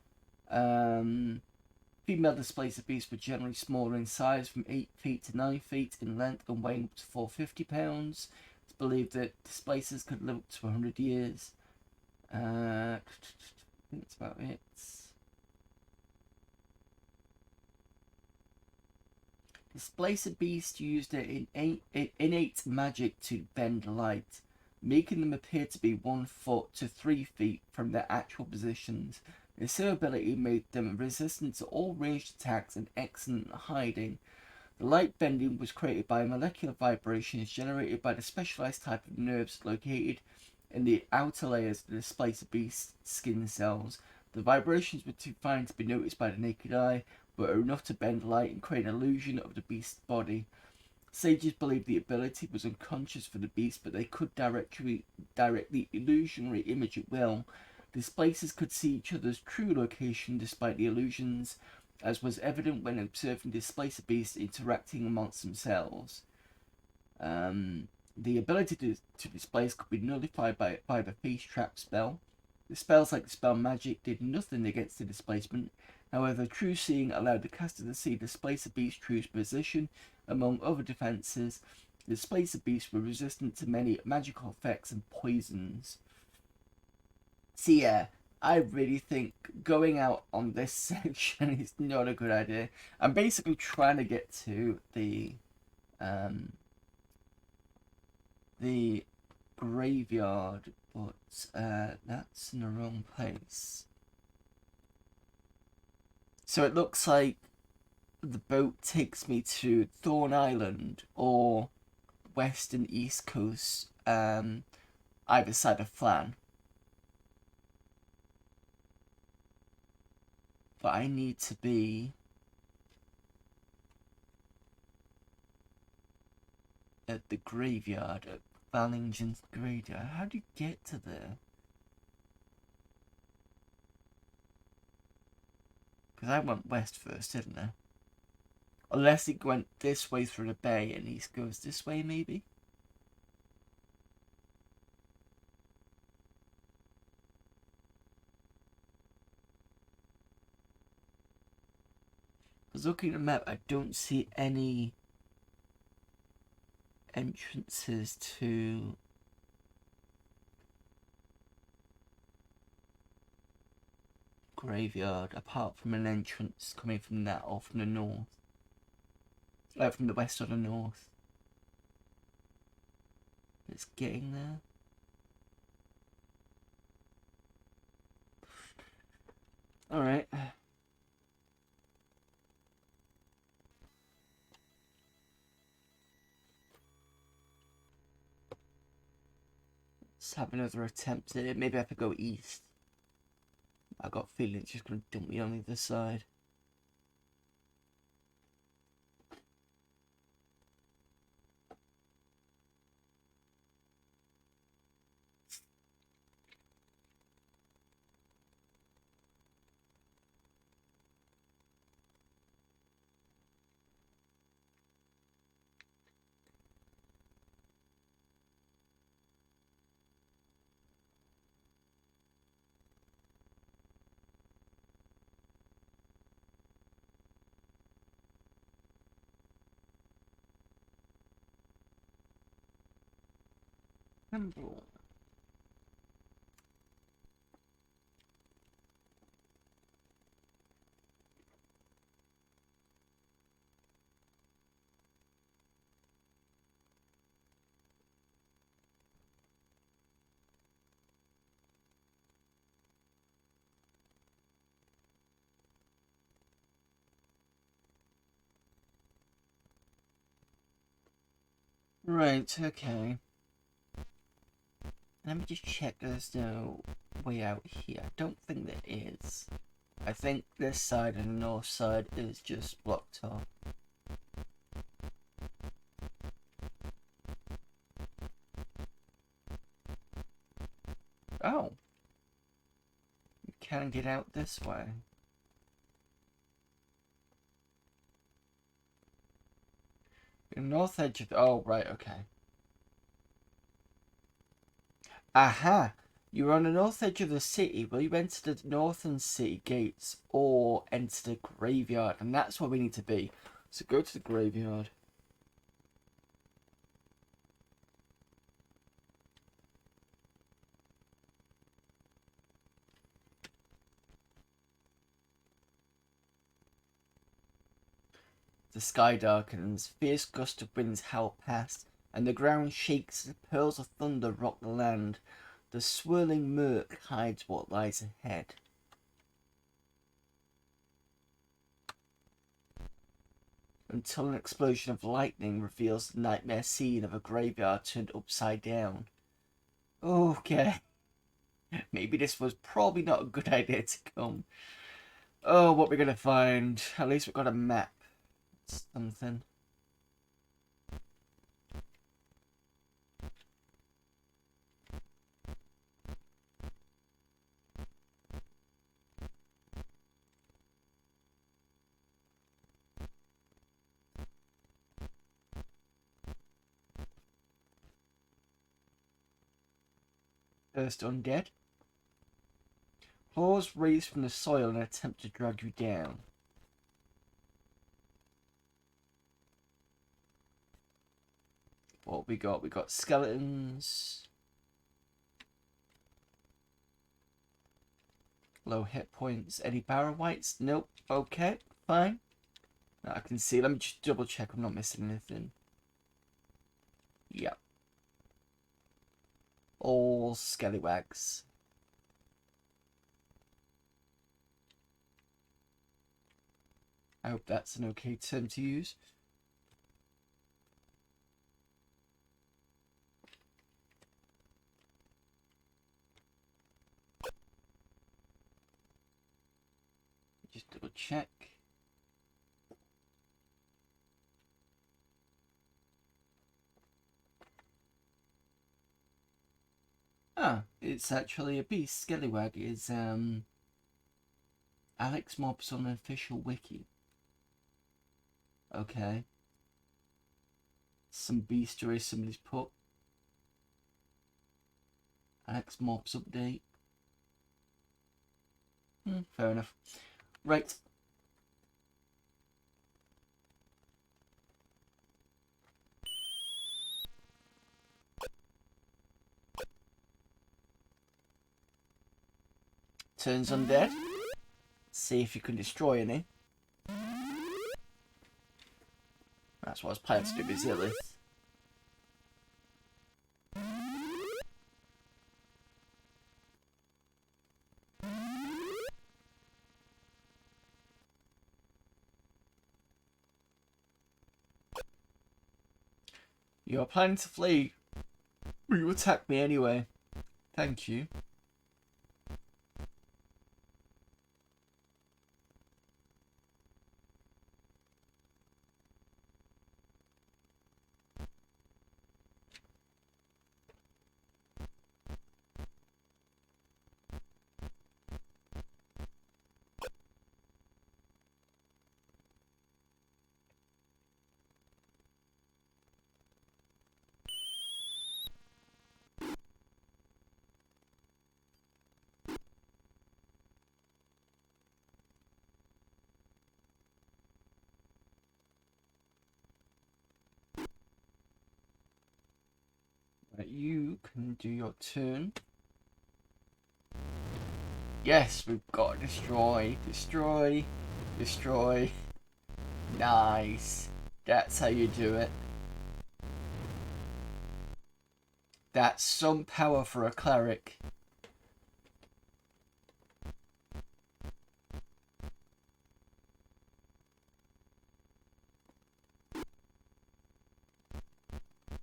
Speaker 1: Female displacer beasts were generally smaller in size, from 8 feet to 9 feet in length, and weighing up to 450 pounds. It's believed that displacers could live up to 100 years. I think that's about it. Displacer beasts used their innate magic to bend light, making them appear to be 1 foot to 3 feet from their actual positions. This ability made them resistant to all ranged attacks and excellent at hiding. The light bending was created by molecular vibrations generated by the specialized type of nerves located in the outer layers of the displacer beast's skin cells. The vibrations were too fine to be noticed by the naked eye, but are enough to bend light and create an illusion of the beast's body. Sages believed the ability was unconscious for the beast, but they could direct the illusionary image at will. Displacers could see each other's true location despite the illusions, as was evident when observing displacer beasts interacting amongst themselves. The ability to displace could be nullified by the face trap spell. The spells like the spell magic did nothing against the displacement. However, true seeing allowed the caster to see displacer beast's true position. Among other defenses, the displacer beasts were resistant to many magical effects and poisons. So yeah, I really think going out on this section is not a good idea. I'm basically trying to get to the graveyard, but that's in the wrong place. So it looks like the boat takes me to Thorn Island or west and east coast, either side of Flan. But I need to be at the graveyard, at Ballingen's graveyard. How do you get to there? Because I went west first, didn't I? Unless it went this way through the bay and east goes this way, maybe? Because looking at the map, I don't see any entrances to graveyard apart from an entrance coming from that or from the north. From the west or the north. It's getting there. Alright. Let's have another attempt at it. Maybe I could go east. I got a feeling it's just going to dump me on the other side. Right, okay. Let me just check there's no way out here. I don't think there is. I think this side and the north side is just blocked off. Oh. You can get out this way. The north edge of... Oh, right, okay. Aha! You're on the north edge of the city. Will you enter the northern city gates or enter the graveyard? And that's where we need to be. So go to the graveyard. The sky darkens, fierce gust of winds howl past, and the ground shakes as pearls of thunder rock the land. The swirling murk hides what lies ahead. Until an explosion of lightning reveals the nightmare scene of a graveyard turned upside down. Okay. Maybe this was probably not a good idea to come. Oh, what we're gonna find. At least we've got a map. Something. First undead. Claws raised from the soil in an attempt to drag you down. What we got? We got skeletons. Low hit points. Any barrow whites? Nope. Okay, fine. Now I can see. Let me just double check I'm not missing anything. Yep. All scallywags. I hope that's an okay term to use. Just double check. Ah, it's actually a beast. Scallywag is Alex Mobs on an official wiki. Okay. Some beastery somebody's put. Alex Mobs update. Fair enough. Right. Turns undead. See if you can destroy any. That's what I was planning to do with Zillith. You're planning to flee. You attack me anyway. Thank you. Right, you can do your turn. Yes, we've got destroy, destroy, destroy. Nice. That's how you do it. That's some power for a cleric.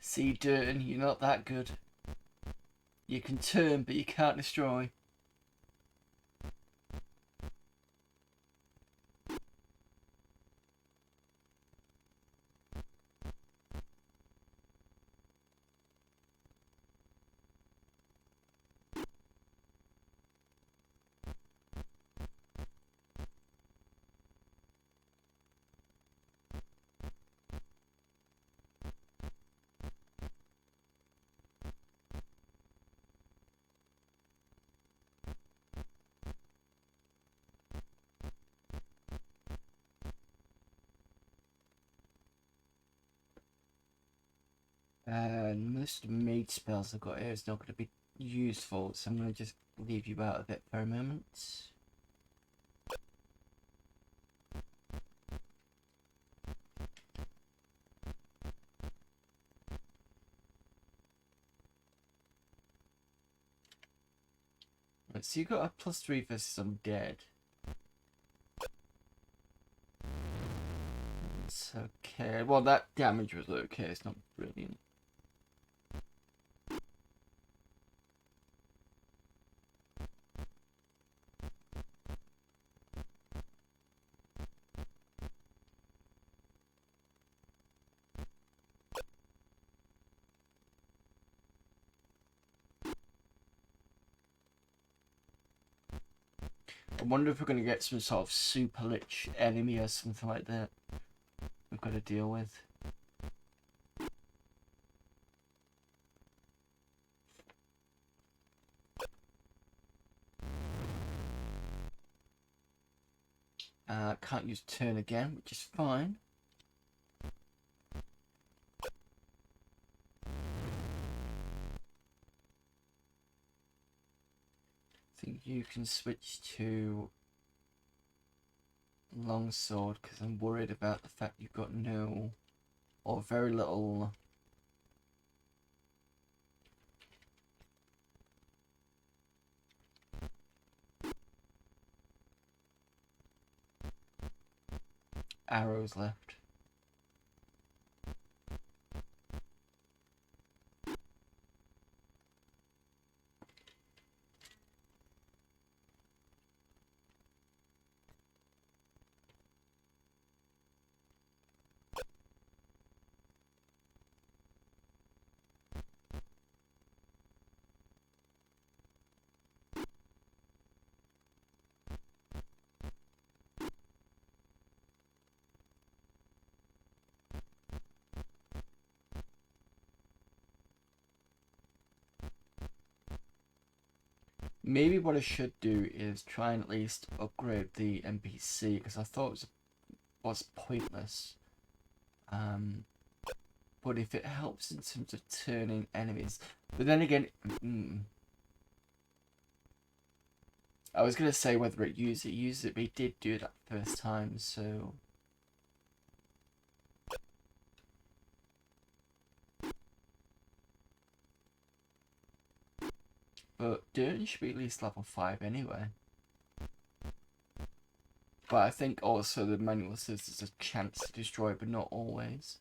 Speaker 1: See, Durton, you're not that good. You can turn, but you can't destroy. And most of the mage spells I've got here is not going to be useful, so I'm going to just leave you out of it for a moment. Right, so you got a +3 versus undead. It's okay. Well, that damage was okay. It's not brilliant. I wonder if we're going to get some sort of super lich enemy or something like that we've got to deal with. Can't use turn again, which is fine. I think you can switch to longsword because I'm worried about the fact you've got no or very little arrows left. Maybe what I should do is try and at least upgrade the NPC, because I thought it was pointless. But if it helps in terms of turning enemies, but then again, I was gonna say whether it used it, but it did do that first time, so. But Dirt should be at least level 5 anyway. But I think also the manual says there's a chance to destroy, but not always.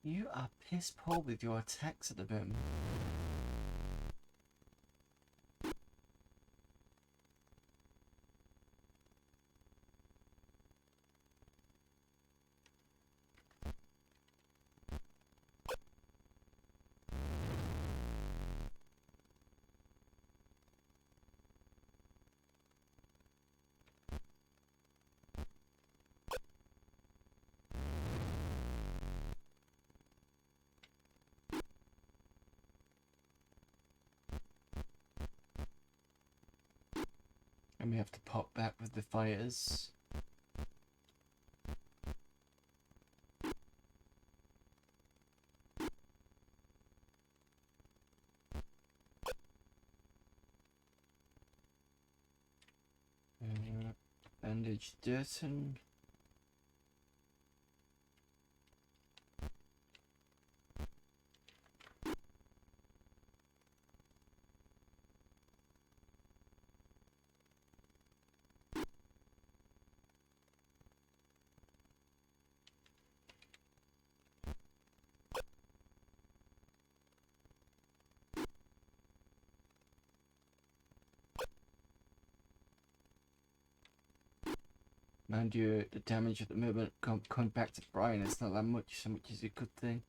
Speaker 1: You are piss poor with your attacks at the moment. And we have to pop back with the fighters. Bandage Dirton. Mind you, the damage at the moment coming back to Brian is not that much, so much is a good thing.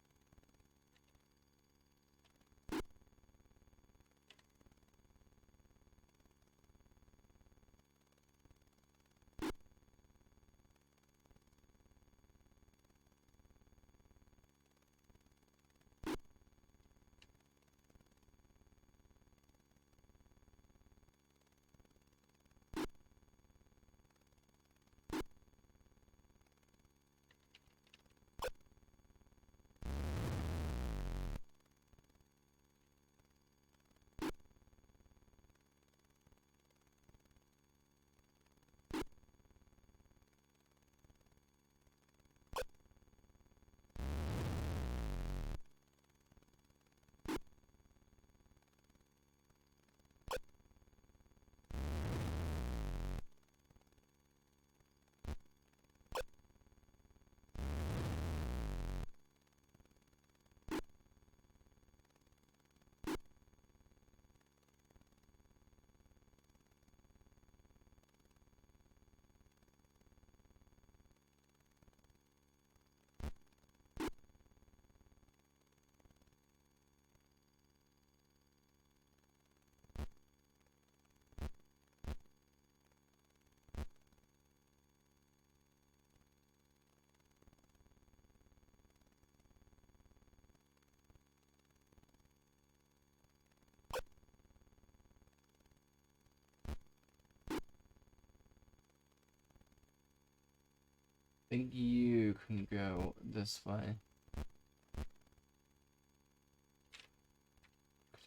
Speaker 1: think you can go this way.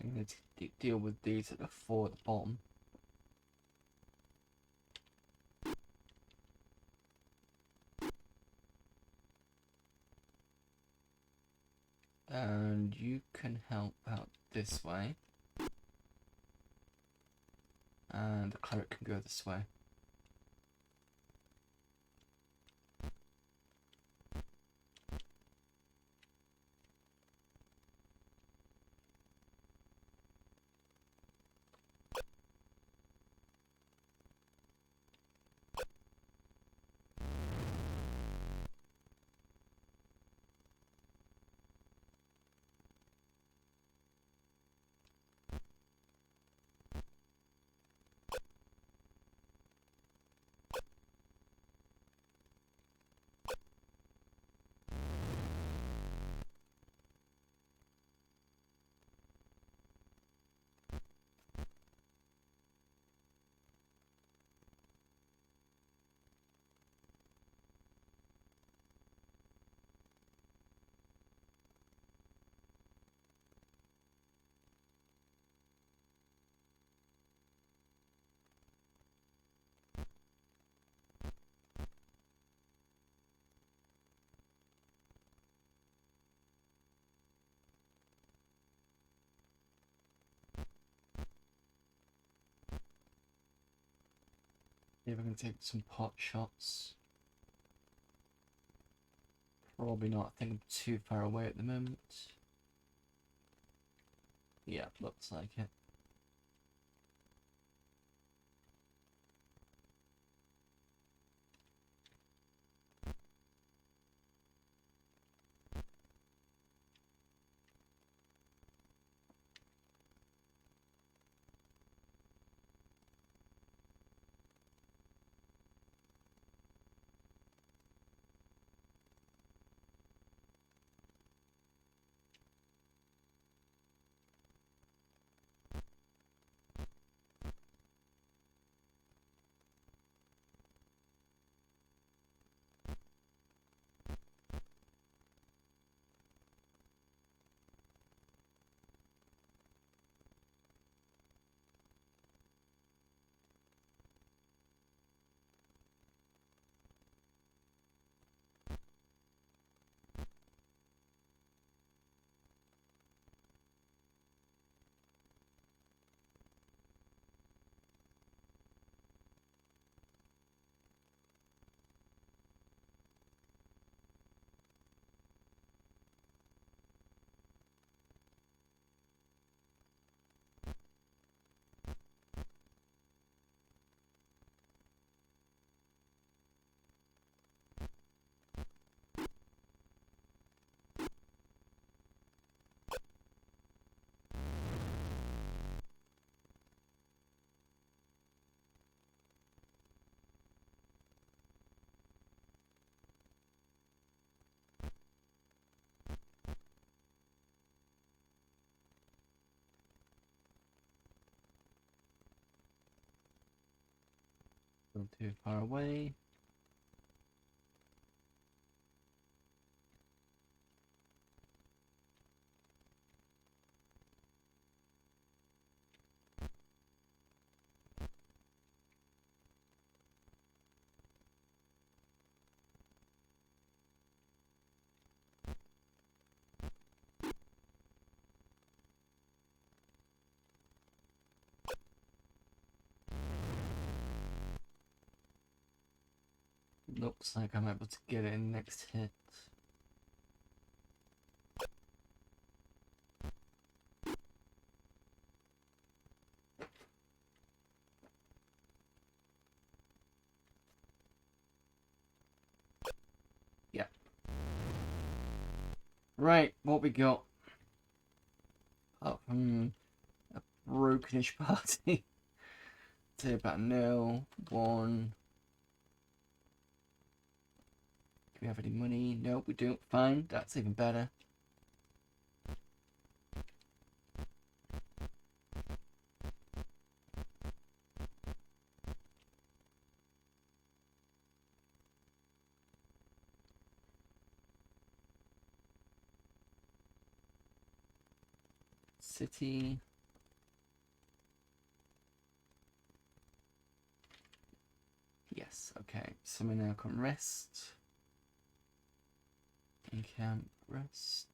Speaker 1: I need to deal with these at the 4 at the bottom. And you can help out this way. And the cleric can go this way. Yeah, we're going to take some pot shots. Probably not. I think I'm too far away at the moment. Yeah, looks like it. Not too far away. Looks like I'm able to get it in next hit. Yeah. Right, what we got? Apart from a brokenish party. Say about 0, 1. Do we have any money? No, we don't. Fine, that's even better. city. Yes, okay. So we now can rest. Encamp, rest.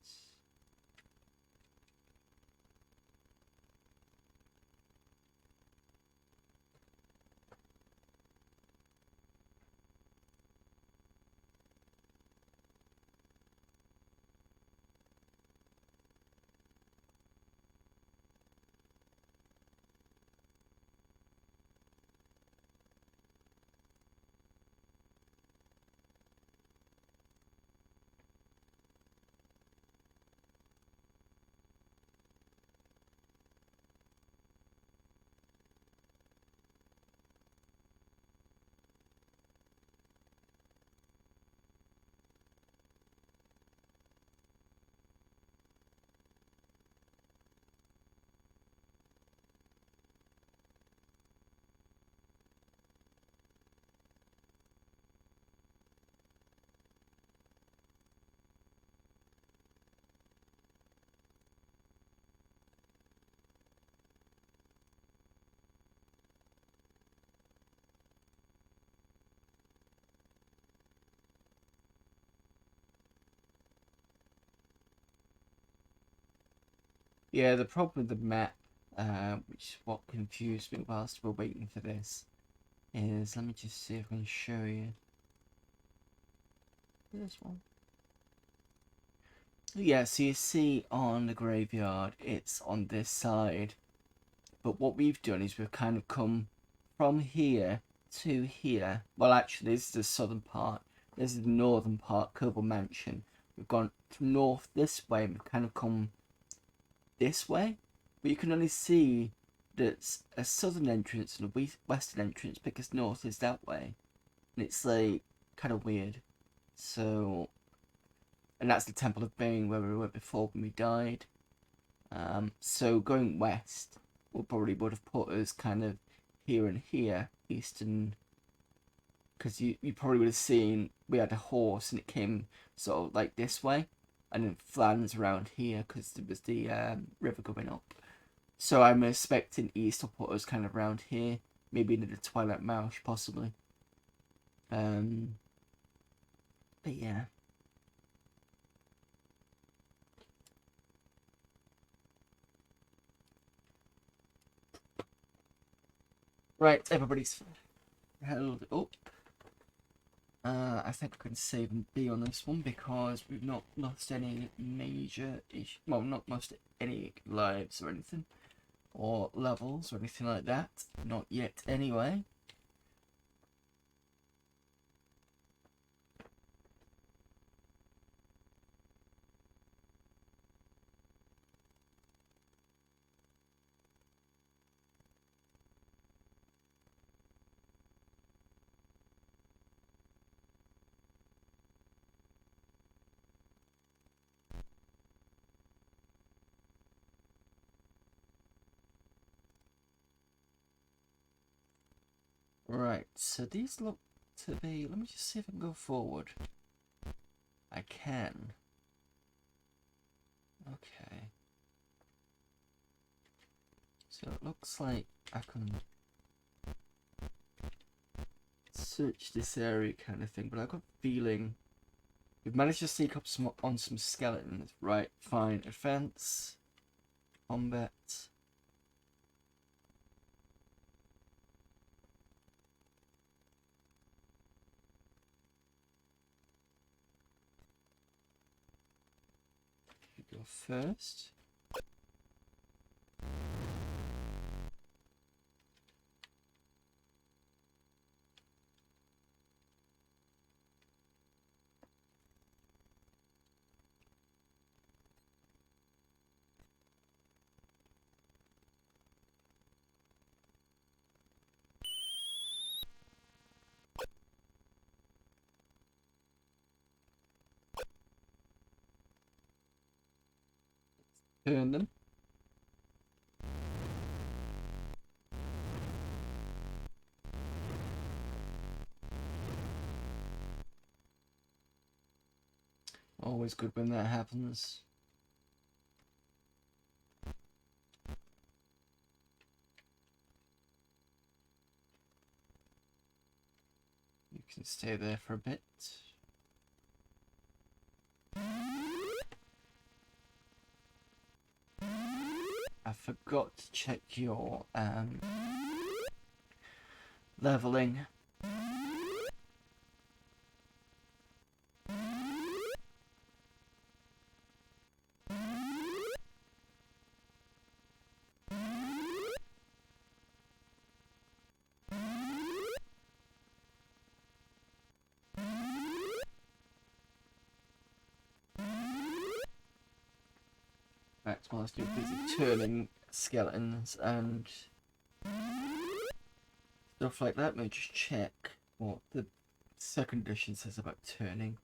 Speaker 1: Yeah, the problem with the map, which is what confused me whilst we're waiting for this, is, let me just see if I can show you. This one. Yeah, so you see on the graveyard, it's on this side. But what we've done is we've kind of come from here to here. Well, actually, this is the southern part. This is the northern part, Kerbal Mansion. We've gone from north this way, and we've kind of come this way. But you can only see there's a southern entrance and a western entrance because north is that way. And it's like kind of weird. So, and that's the Temple of Bane where we were before when we died. So going west would have put us kind of here and here, eastern, because you probably would have seen we had a horse and it came sort of like this way, and then flans around here because there was the river going up. So I'm expecting east will put us kind of around here, maybe into the Twilight Marsh possibly. But yeah. Right, everybody's held up. I think I can save and be on this one because we've not lost any major issue. Well, not lost any lives or anything, or levels or anything like that. Not yet, anyway. Right, so these look to be. Let me just see if I can go forward. I can. Okay. So it looks like I can search this area kind of thing, but I've got a feeling we've managed to sneak up on some skeletons. Right, fine. Offense. Combat. Go first. Turn them. Always good when that happens. can stay there for a bit. I forgot to check your leveling. Right, whilst you're busy turning skeletons and stuff like that, let me just check what the second edition says about turning.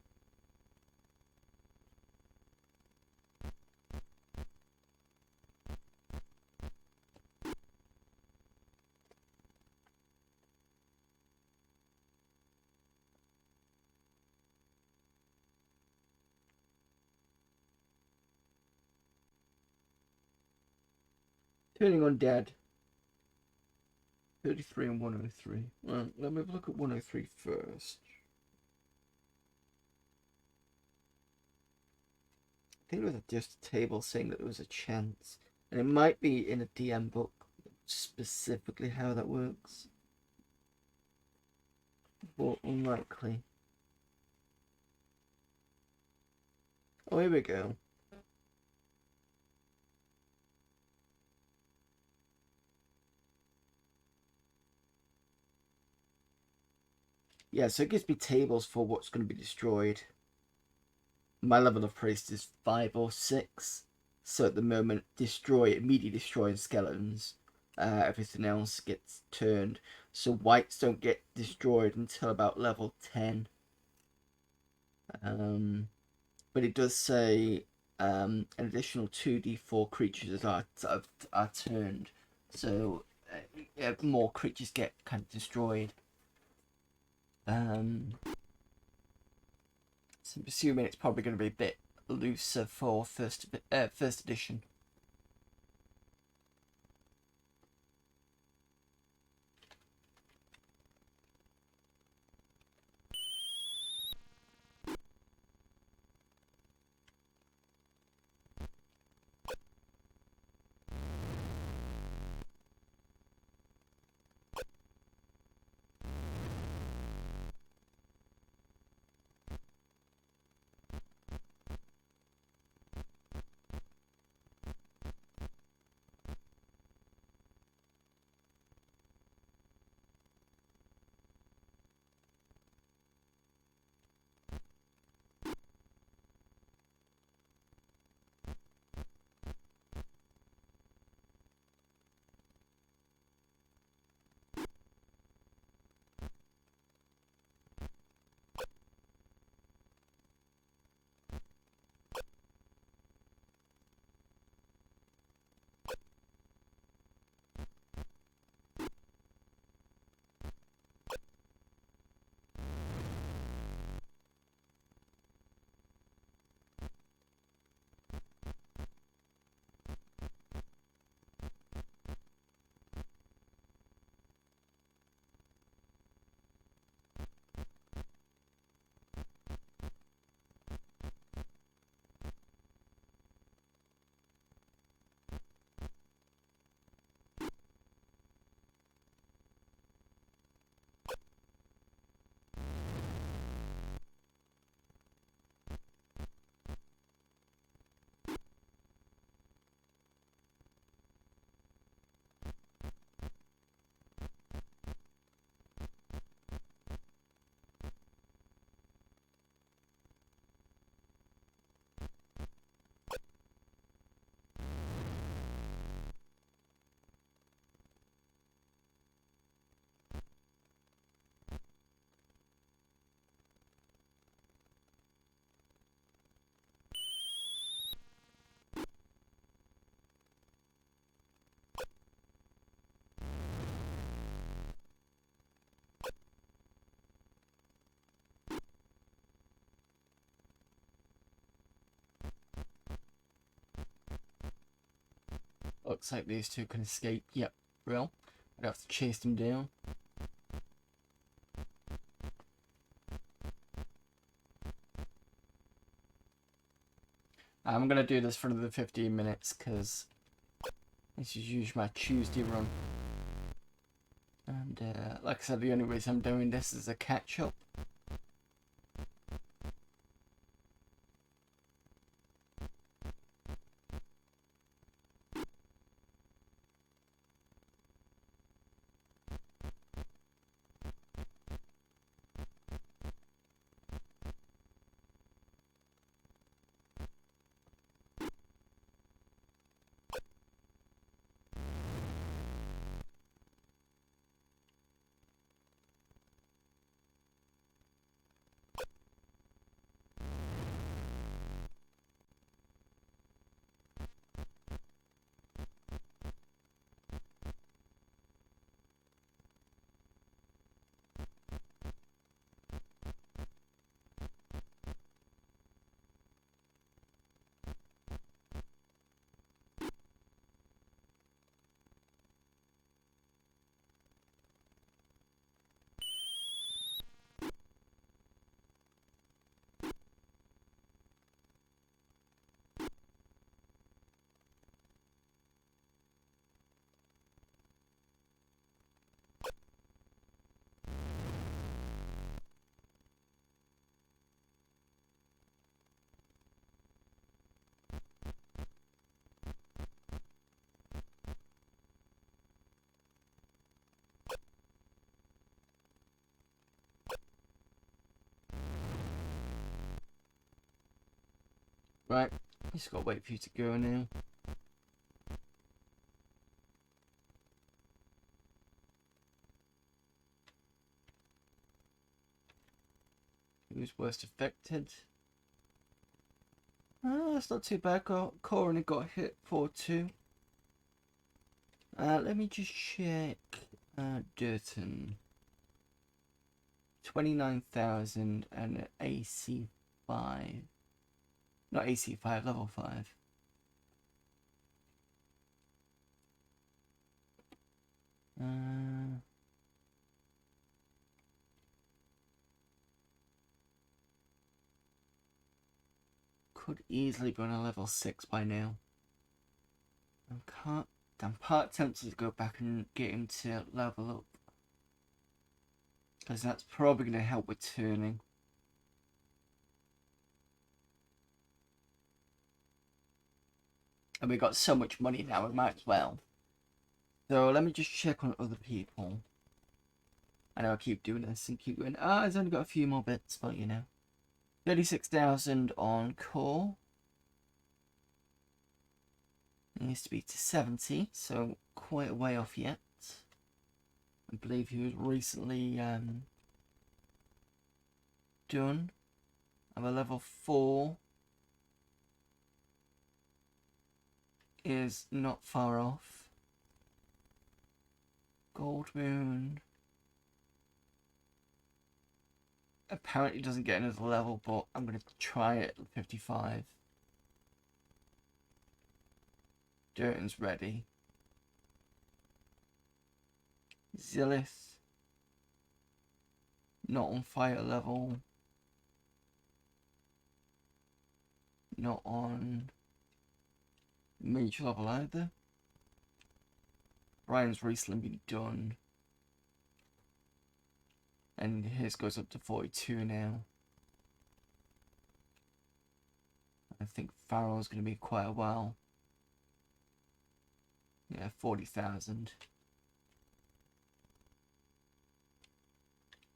Speaker 1: Turning undead. 33 and 103. Well, let me have a look at 103 first. I think there was just a table saying that there was a chance. And it might be in a DM book specifically how that works. But unlikely. Oh, here we go. Yeah, so it gives me tables for what's going to be destroyed. My level of priest is 5 or 6. So at the moment, immediately destroying skeletons. Everything else gets turned. So whites don't get destroyed until about level 10. But it does say an additional 2d4 creatures are turned. So more creatures get kind of destroyed. So I'm assuming it's probably going to be a bit looser for first edition. Looks like these two can escape. Yep, real. I'd have to chase them down. I'm gonna do this for another 15 minutes because this is usually my Tuesday run. And like I said, the only reason I'm doing this is a catch up. Right, just gotta wait for you to go now. Who's worst affected? That's not too bad. Coroner got hit for 2. Let me just check. Durton. 29,000 and an AC5. Not AC5, level 5. Could easily be on a level 6 by now. I'm part tempted to go back and get him to level up, because that's probably going to help with turning. And we got so much money now, we might as well. So let me just check on other people. I know I keep doing this and keep going. It's only got a few more bits, but you know. 36,000 on core. It needs to be to 70, so quite a way off yet. I believe he was recently done. I'm a level 4. Is not far off. Gold Moon. Apparently doesn't get another level, but I'm going to try it at 55. Durton's ready. Zillith. Not on fire level. Not on mage level either. Ryan's recently been done. And his goes up to 42 now. I think Farrell's going to be quite a while. Yeah, 40,000.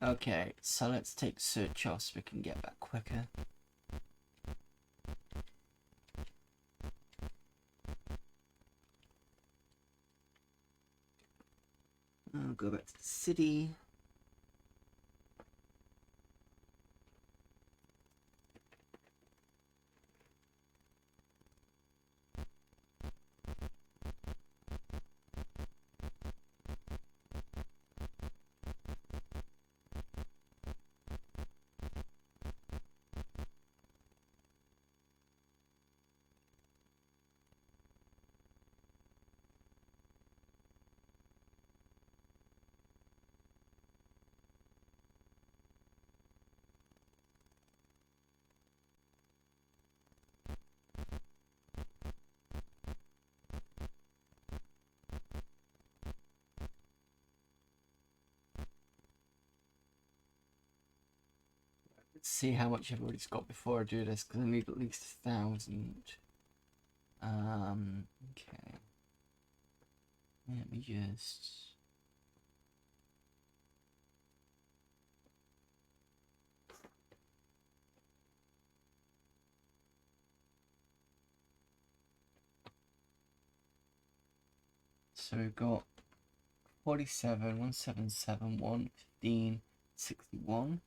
Speaker 1: Okay, so let's take search off so we can get back quicker. I'll go back to the city. Let's see how much everybody's got before I do this, because I need at least 1,000. Okay. Let me just... So we've got 47, 177, 115, 61.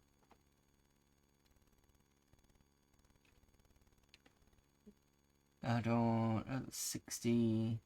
Speaker 1: Add on 60.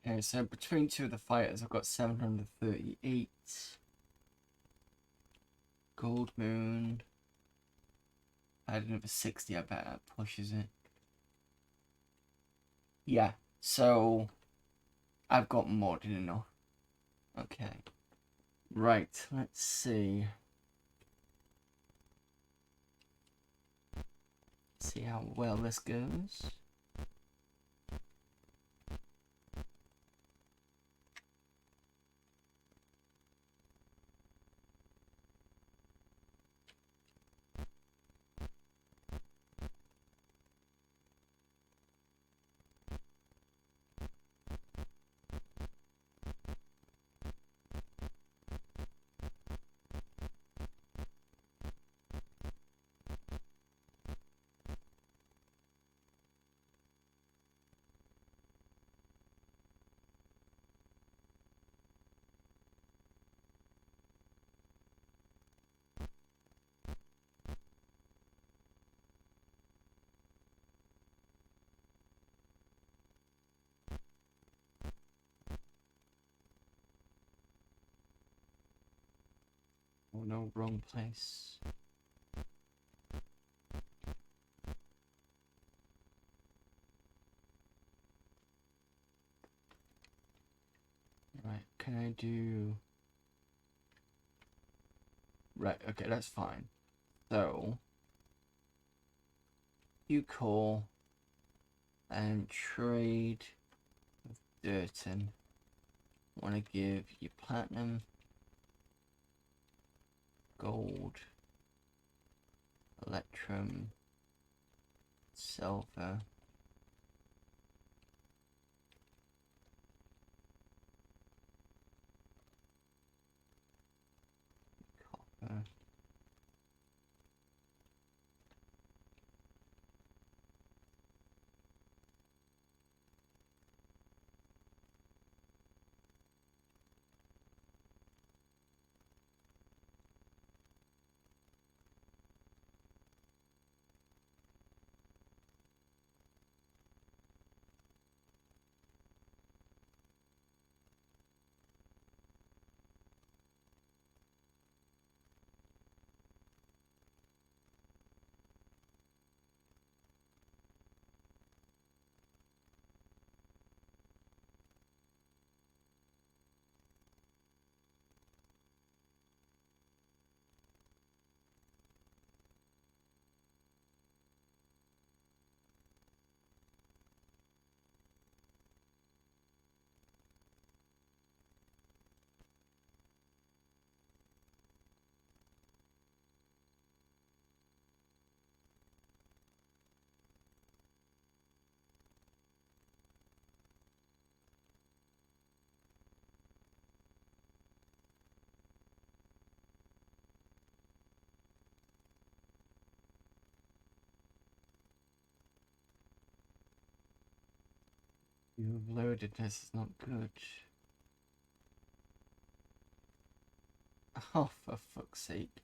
Speaker 1: Okay, so between two of the fighters, I've got 738. Gold Moon. Add another 60, I bet that pushes it. Yeah, so I've got more than enough. Okay. Right, let's see. See how well this goes. Oh no, wrong place. Right, can I do... Right, okay, that's fine. So, you call and trade with Durton. Want to give you platinum, gold, electrum, silver, copper. You've loaded this, is not good. Oh, for fuck's sake.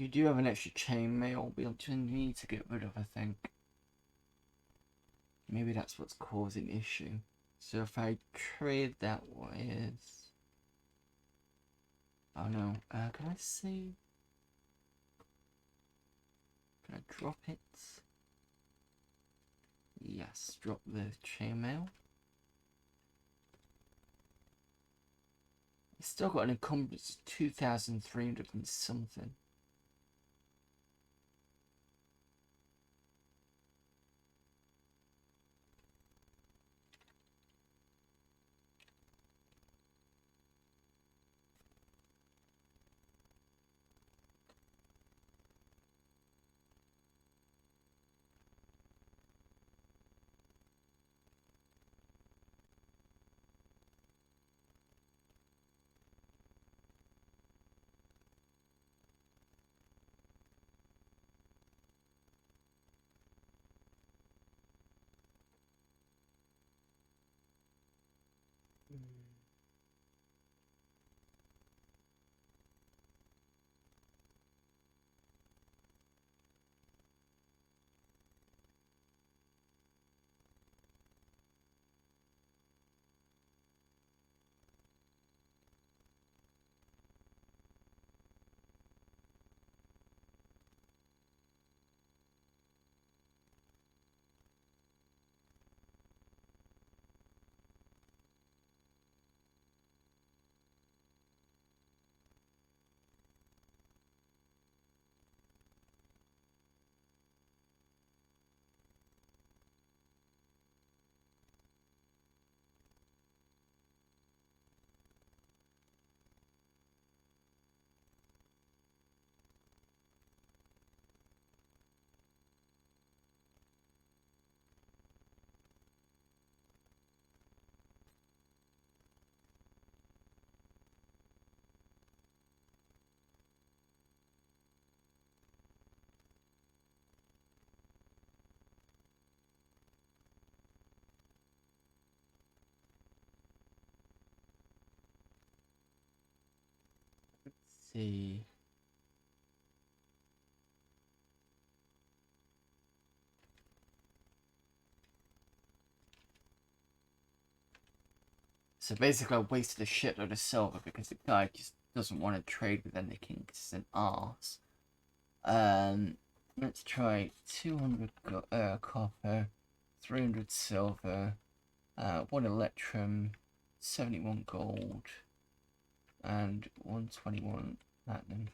Speaker 1: You do have an extra chainmail we'll just need to get rid of, I think. Maybe that's what's causing the issue. So if I trade that with... Oh no, can I see? Can I drop it? Yes, drop the chainmail. It's still got an encumbrance of 2,300 and something. Let's see. So basically I wasted a shitload of silver because the guy just doesn't want to trade with any king because he's an arse. Let's try 200 copper, 300 silver, 1 electrum, 71 gold, and 121 platinum.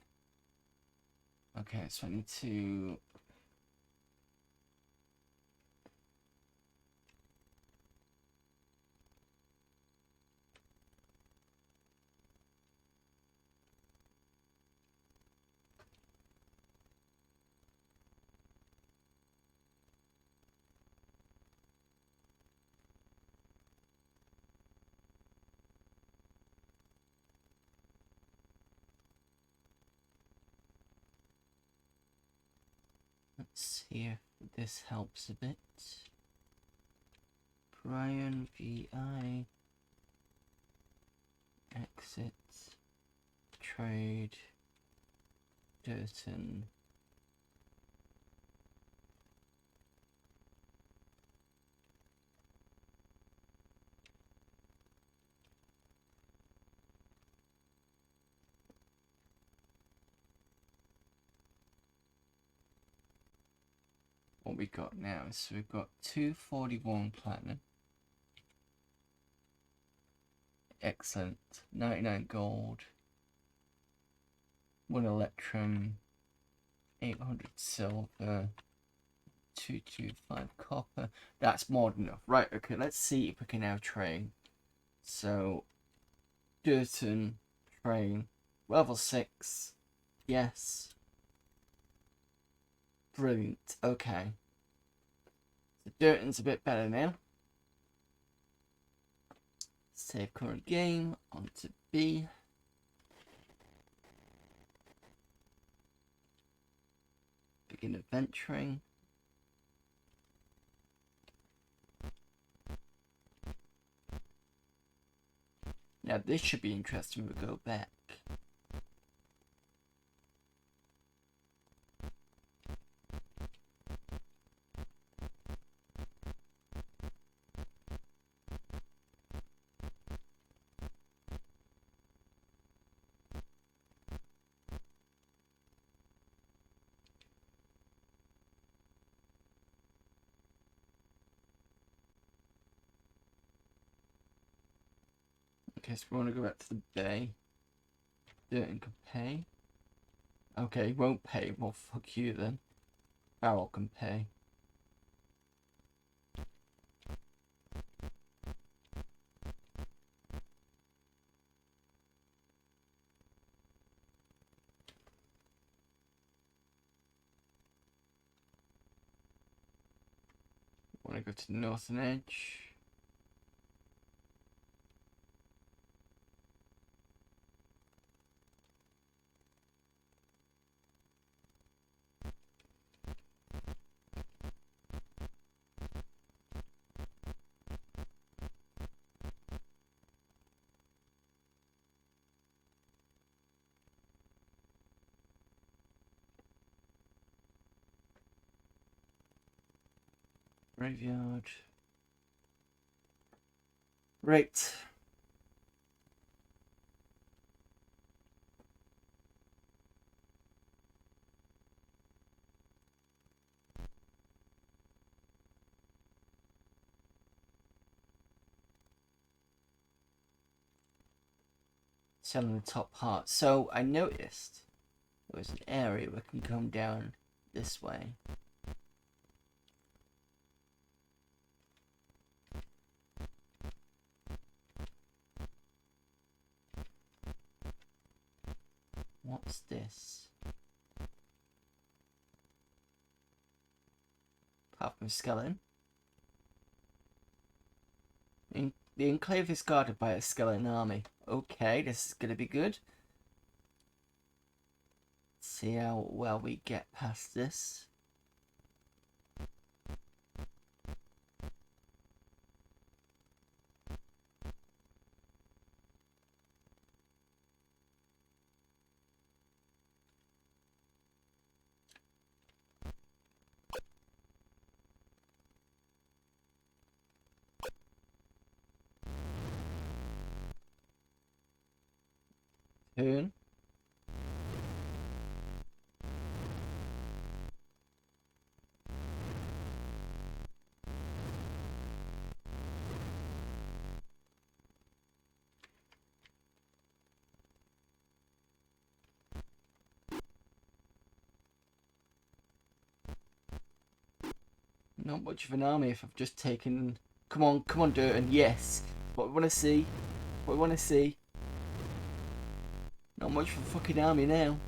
Speaker 1: Okay, so I need to... Let's see if this helps a bit. Brian VI. Exit. Trade. Durton. What we got now is so we've got 241 platinum. Excellent. 99 gold. 1 electrum. 800 silver. 225 copper. That's more than enough. Right, okay, let's see if we can now train. So, Durton, train. Level 6. Yes. Brilliant. Okay. So Durton's a bit better now. Save current game. On to B. Begin adventuring. Now this should be interesting when we go back. Okay, so we want to go back to the bay. Dirt can pay. Okay, won't pay. Well, fuck you then. Barrel can pay. Want to go to the northern edge. Graveyard. Right. Selling the top part. So I noticed there was an area where we can come down this way. What's this? Apart from a skeleton. The enclave is guarded by a skeleton army. Okay, this is gonna be good. Let's see how well we get past this. Turn. Not much of an army if I've just taken... Come on, Durton, yes! What we want to see. What we want to see. Not much for a fucking army now.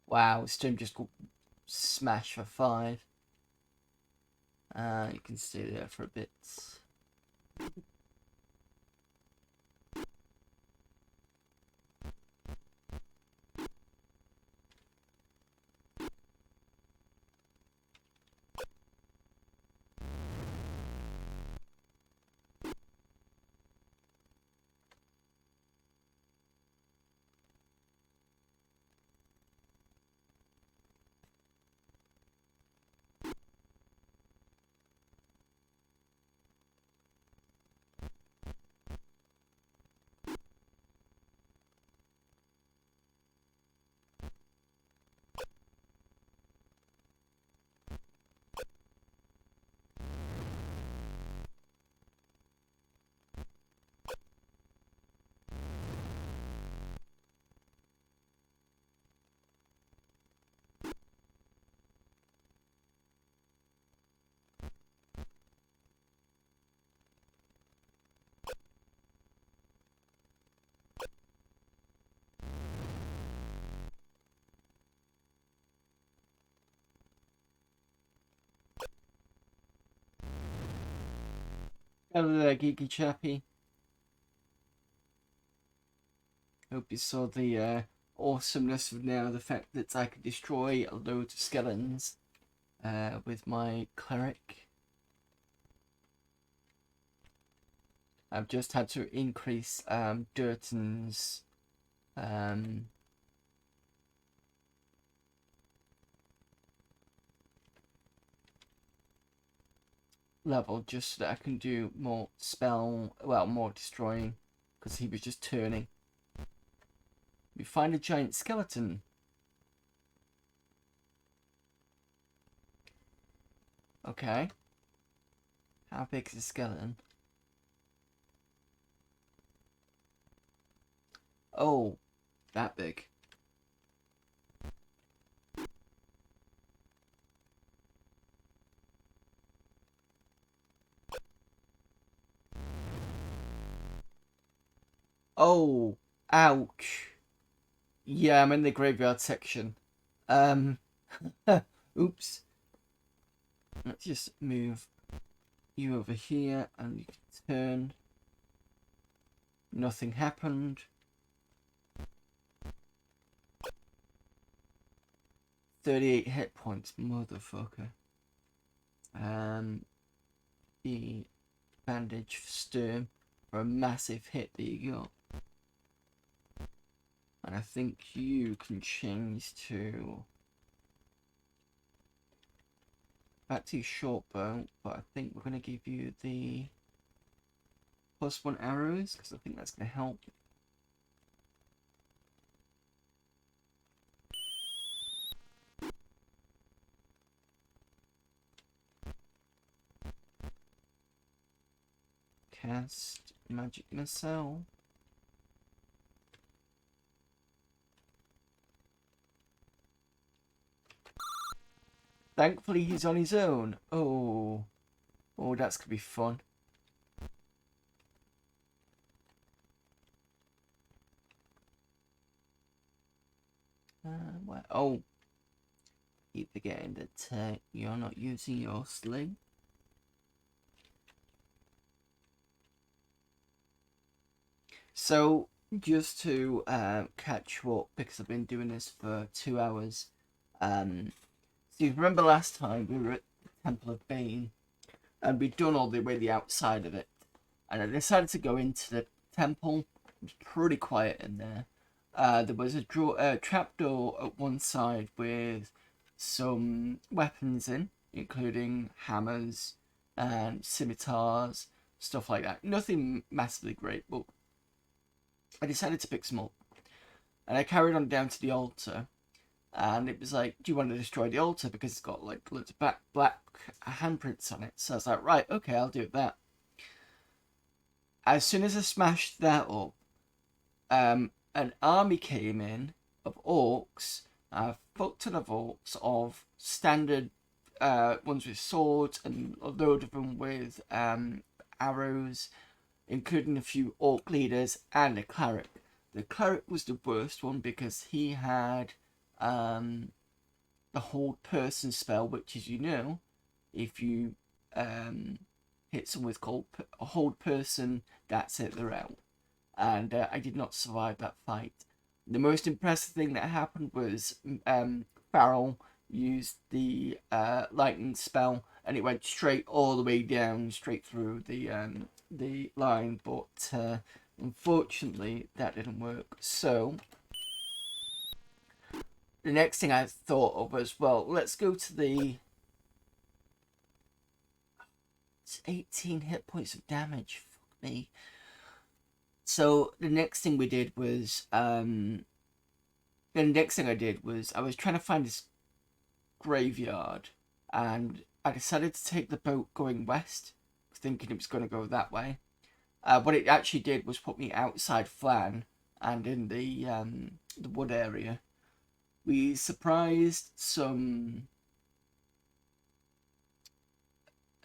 Speaker 1: Wow, Stone just got smashed for 5. You can stay there for a bit. Hello there, geeky chappy. Hope you saw the awesomeness of now the fact that I could destroy loads of skeletons with my cleric. I've just had to increase Durton's level just so that I can do more more destroying, because he was just turning. We find a giant skeleton. Okay. How big is the skeleton? Oh, that big. Oh, ouch. Yeah, I'm in the graveyard section. Oops. Let's just move you over here and you can turn. Nothing happened. 38 hit points, motherfucker. The bandage for Sturm for a massive hit that you got. And I think you can change to back to your short bow, but I think we're going to give you the +1 arrows because I think that's going to help. Cast magic missile. Thankfully he's on his own. Oh, that's gonna be fun. Oh, keep forgetting that you're not using your sling. So just to catch up, because I've been doing this for 2 hours. So you remember last time we were at the Temple of Bane, and we'd done all the way the outside of it, and I decided to go into the temple. It was pretty quiet in there. There was a trapdoor at one side with some weapons in, including hammers and scimitars, stuff like that. Nothing massively great, but I decided to pick some up. And I carried on down to the altar, and it was like, do you want to destroy the altar? Because it's got like loads of black handprints on it. So I was like, right, okay, I'll do that. As soon as I smashed that up, an army came in of orcs, a fuck ton of orcs, of standard ones with swords, and a load of them with arrows, including a few orc leaders and a cleric. The cleric was the worst one because he had the hold person spell, which, as you know, if you hit someone with a hold person, that's it, they're out. And I did not survive that fight. The most impressive thing that happened was Farrell used the lightning spell, and it went straight all the way down, straight through the line. But unfortunately, that didn't work. So the next thing I thought of was, well, let's go to the 18 hit points of damage. Fuck me. So the next thing we did was, the next thing I did was I was trying to find this graveyard, and I decided to take the boat going west, thinking it was going to go that way. What it actually did was put me outside Flan and in the wood area. We surprised some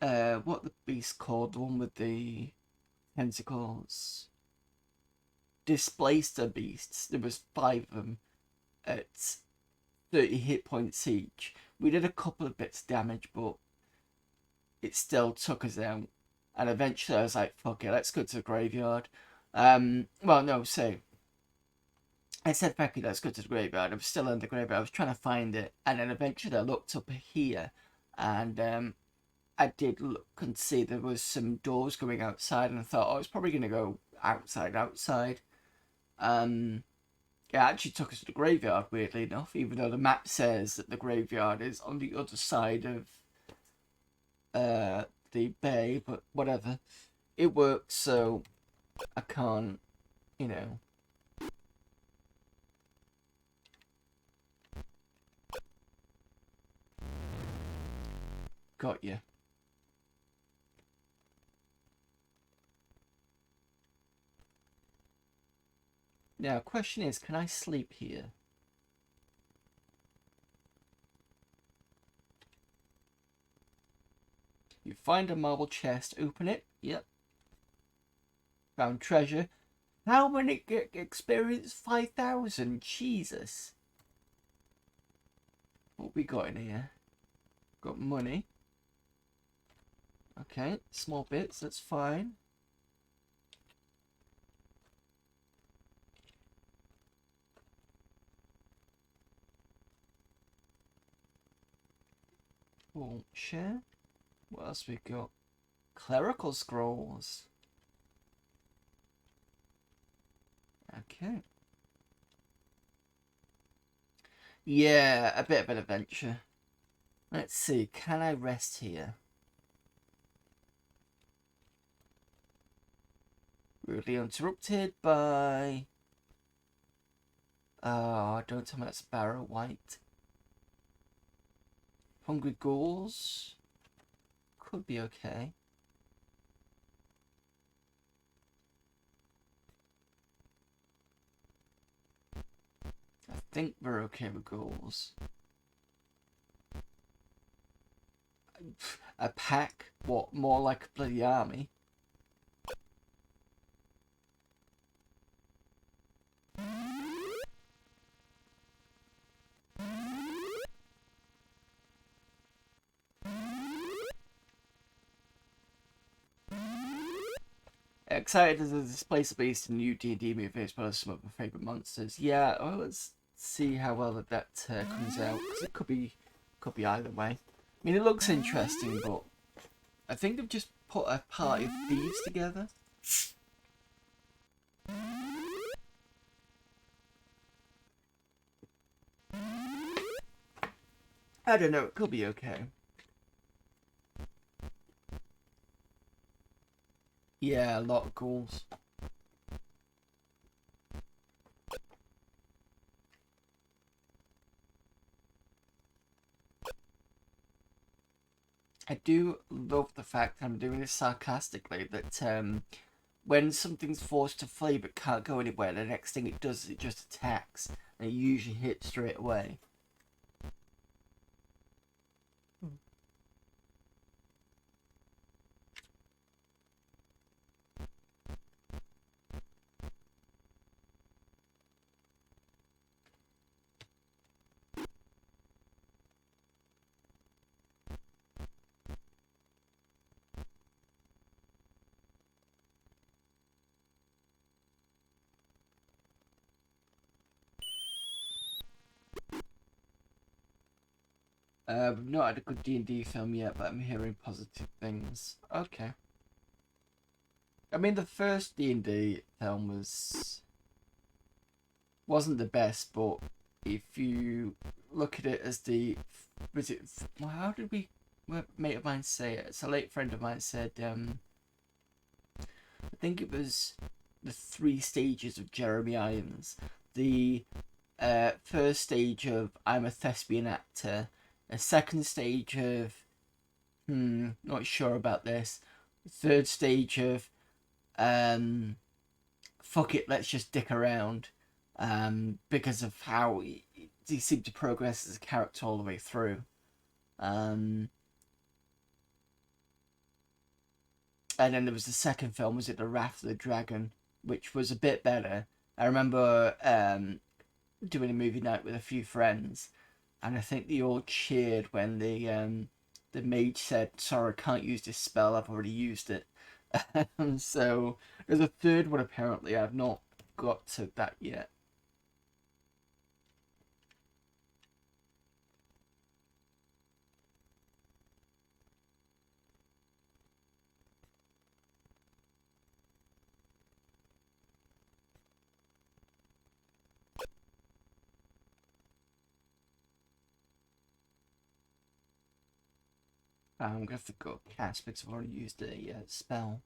Speaker 1: what the beast called, the one with the tentacles. Displacer beasts. There was 5 of them at 30 hit points each. We did a couple of bits of damage, but it still took us out. And eventually I was like, fuck it, let's go to the graveyard. Well, no, so I said, fuck it, let's go to the graveyard. I was still in the graveyard. I was trying to find it. And then eventually I looked up here, and I did look and see there was some doors going outside, and I thought, oh, it's probably going to go outside. It actually took us to the graveyard, weirdly enough, even though the map says that the graveyard is on the other side of the bay, but whatever. It works, so I can't, you know. Got you. Now, question is, can I sleep here? You find a marble chest, open it. Yep. Found treasure. How many experience? 5,000? Jesus. What we got in here? Got money. Okay, small bits, that's fine. Won't share. What else we got? Clerical scrolls. Okay. Yeah, a bit of an adventure. Let's see, can I rest here? Rudely interrupted by... Oh, don't tell me that's Barrow White. Hungry ghouls. Could be okay. I think we're okay with ghouls. A pack? What, more like a bloody army? Excited as this place based in new D&D movie as well as some of my favourite monsters. Yeah, well, let's see how well that comes out, because it could be either way. I mean, it looks interesting, but I think they've just put a party of thieves together. I don't know, it could be okay. Yeah, a lot of ghouls. I do love the fact, and I'm doing this sarcastically, that when something's forced to flee but can't go anywhere, the next thing it does is it just attacks, and it usually hits straight away. We've not had a good D&D film yet, but I'm hearing positive things. Okay. I mean, the first D&D film wasn't the best, but if you look at it as well, how did a mate of mine say it? It's a late friend of mine said, I think it was the 3 stages of Jeremy Irons. The first stage of I'm a thespian actor, a second stage of not sure about this, third stage of fuck it, let's just dick around, because of how he seemed to progress as a character all the way through. And then there was the second film, was it The Wrath of the Dragon, which was a bit better. I remember doing a movie night with a few friends, and I think they all cheered when the mage said, "Sorry, I can't use this spell. I've already used it." So there's a third one apparently. I've not got to that yet. I'm gonna have to go cast because I've already used a spell.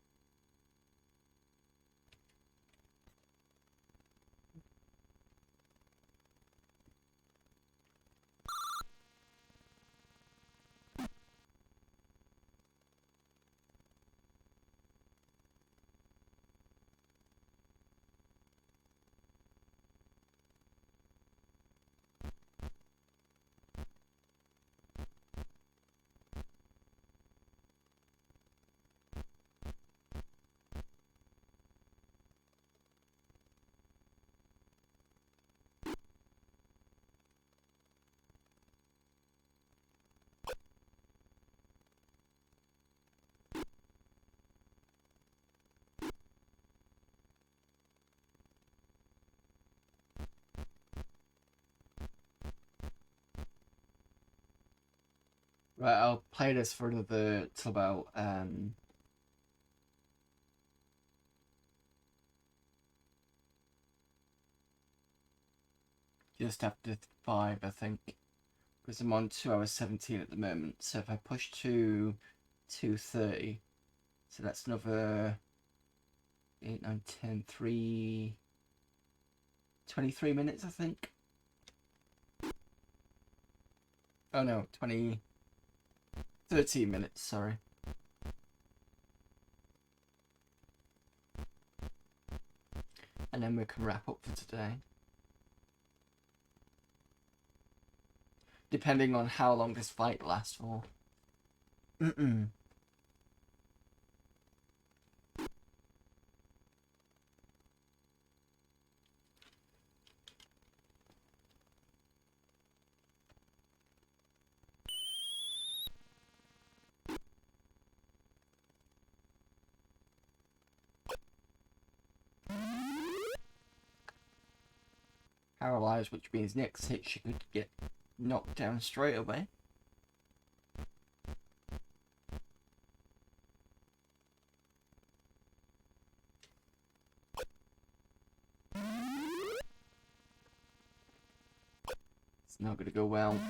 Speaker 1: Right, I'll play this for another till about just after 5, I think, because I'm on 2 hours 17 at the moment. So if I push to 2:30, so that's another 8, 9, 10, 23 minutes, I think. Oh no, 13 minutes, sorry. And then we can wrap up for today. Depending on how long this fight lasts for. Paralyzed, which means next hit she could get knocked down straight away. It's not going to go well.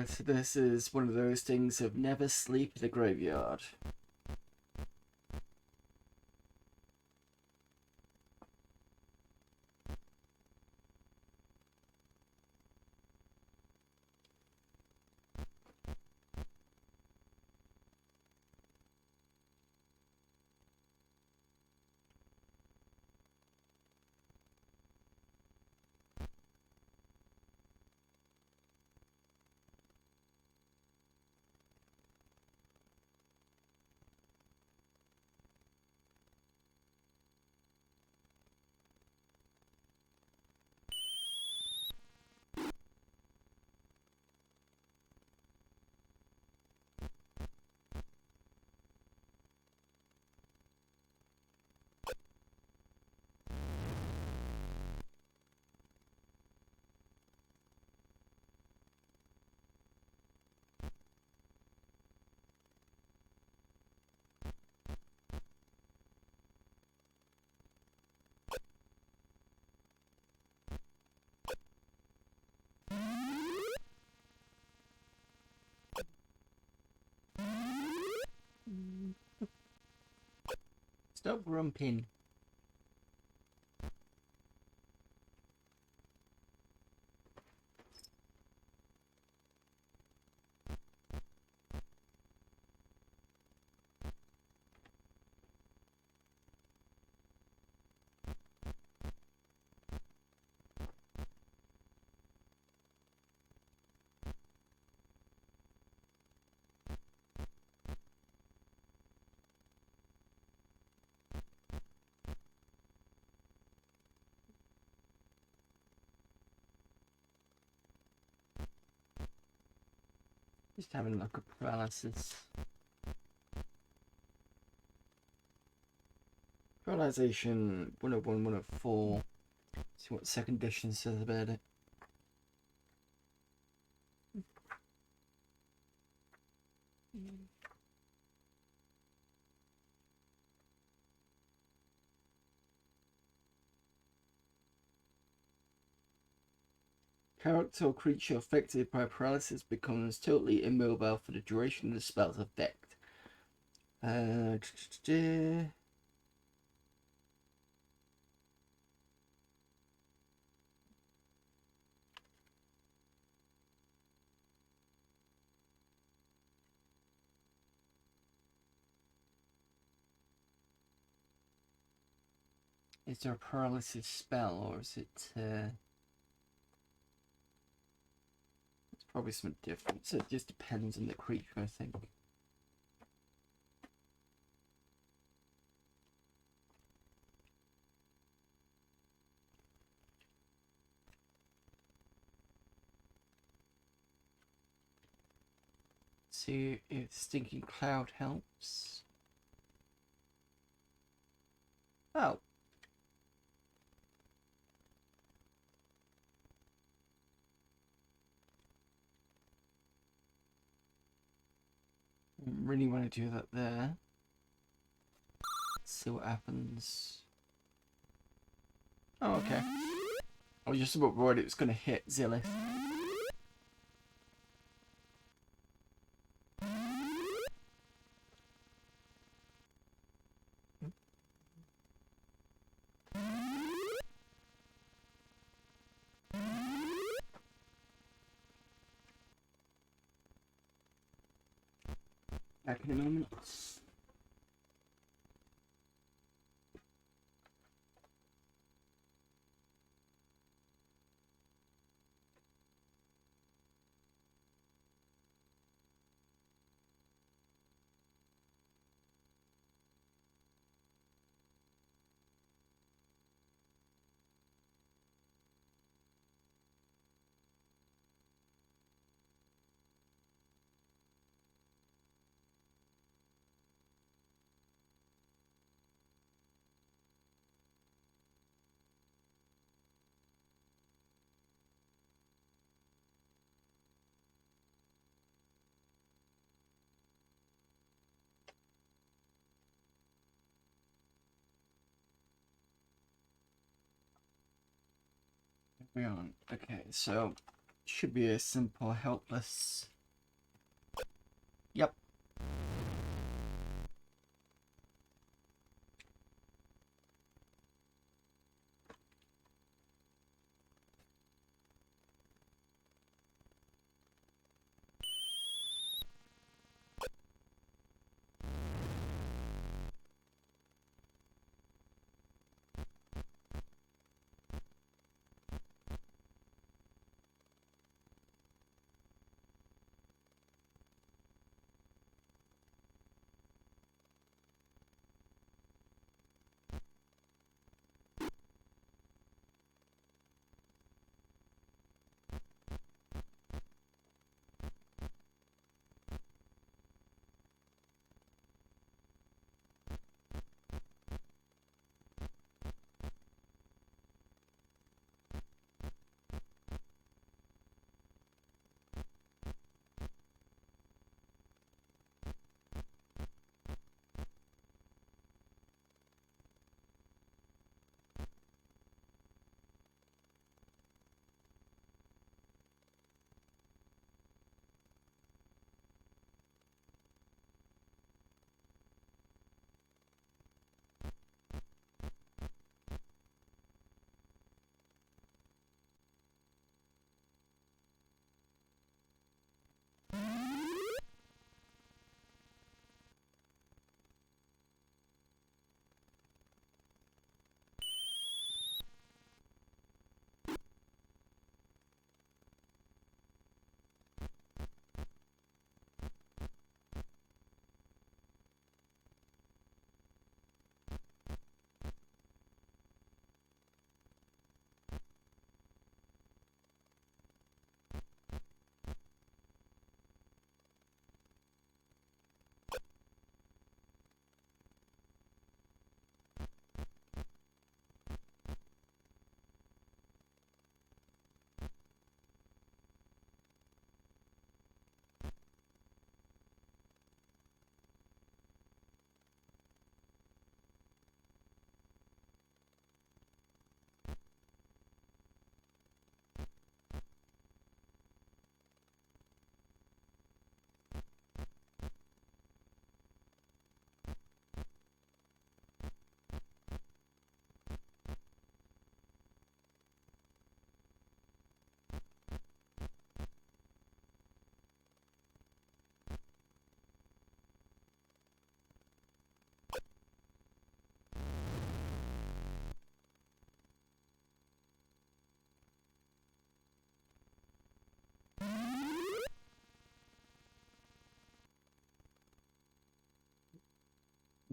Speaker 1: So this is one of those things of never sleep in the graveyard. Stop grumping. Just having a look at paralysis. Paralyzation 101, 104. See what second edition says about it. Character or creature affected by paralysis becomes totally immobile for the duration of the spell's effect. Is there a paralysis spell, or is it? It's probably something different. So it just depends on the creature, I think. See if Stinking Cloud helps. Oh. Really want to do that there. Let's see what happens. Oh, okay. I was just about worried it was going to hit Zillith. Back in a moment. We're on. Okay, so should be a simple helpless. Yep.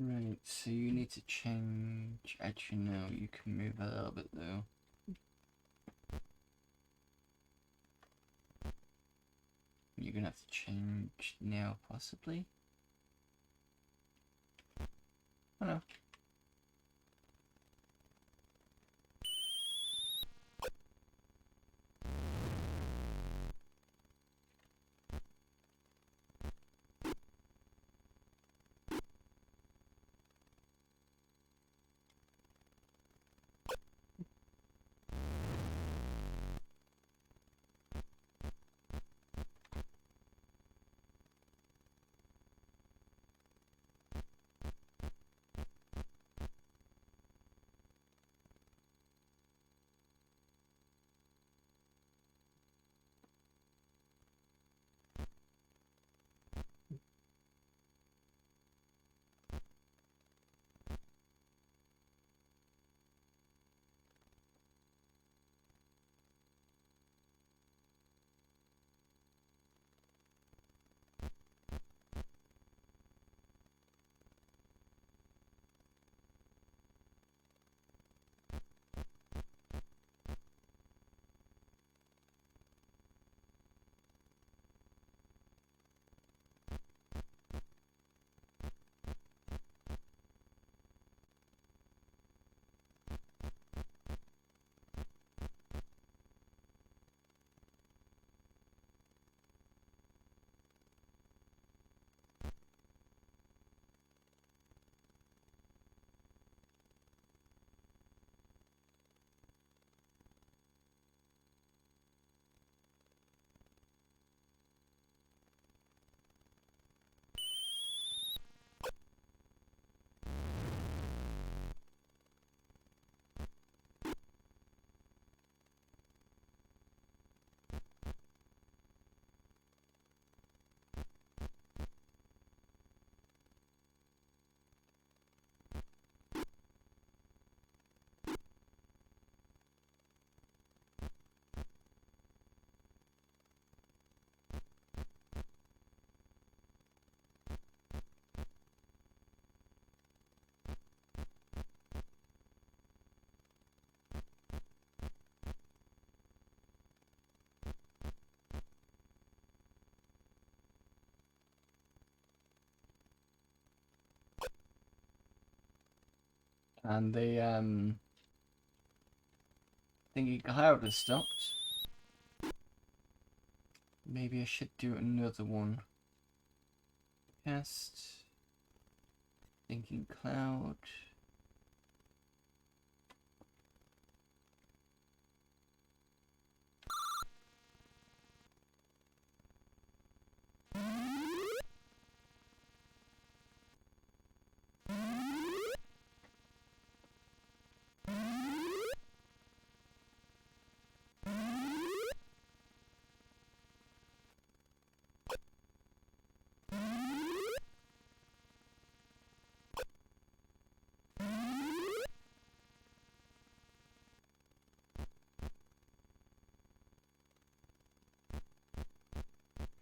Speaker 1: Right, so you need to change. Actually, no, you can move a little bit though. You're gonna have to change now, possibly. Oh no. And the thingy cloud has stopped. Maybe I should do another one. Cast thinking cloud.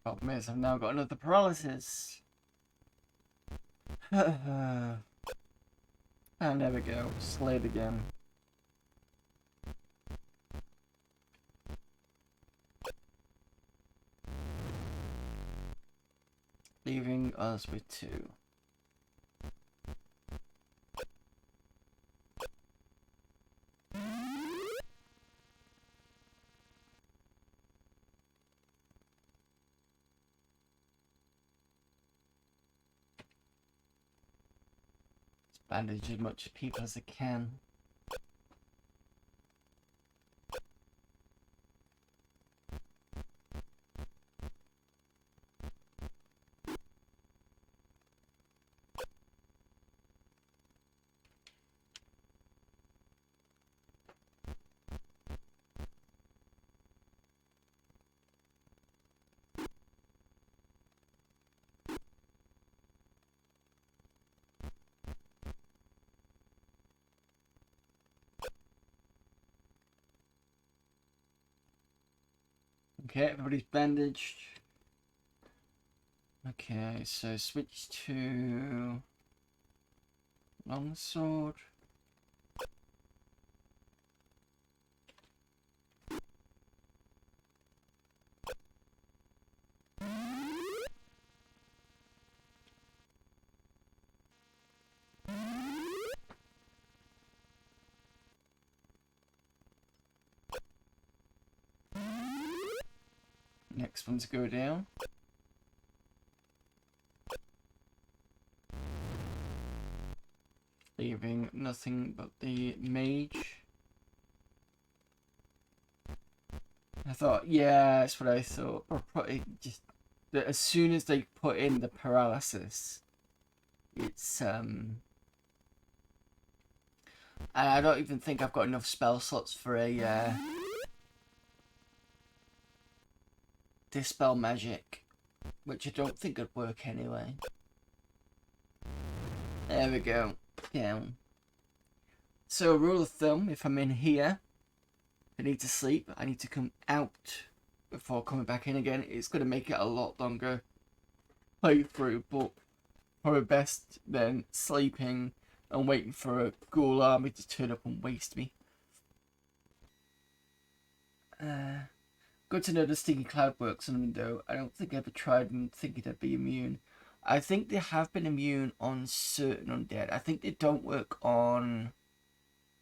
Speaker 1: Problem is, I've now got another paralysis. And there we go, slayed again. Leaving us with 2. Bandage as much people as I can. Okay, everybody's bandaged. Okay, so switch to Longsword. Next one to go down. Leaving nothing but the mage. I thought, yeah, that's what I thought. Or probably just that as soon as they put in the paralysis, it's and I don't even think I've got enough spell slots for a dispel magic, which I don't think would work anyway. There we go. Down. So rule of thumb, if I'm in here, I need to sleep, I need to come out before coming back in again. It's going to make it a lot longer playthrough, but probably best than sleeping and waiting for a ghoul army to turn up and waste me. Good to know the Stinky Cloud works on them though. I don't think I ever tried and thinking they'd be immune. I think they have been immune on certain undead. I think they don't work on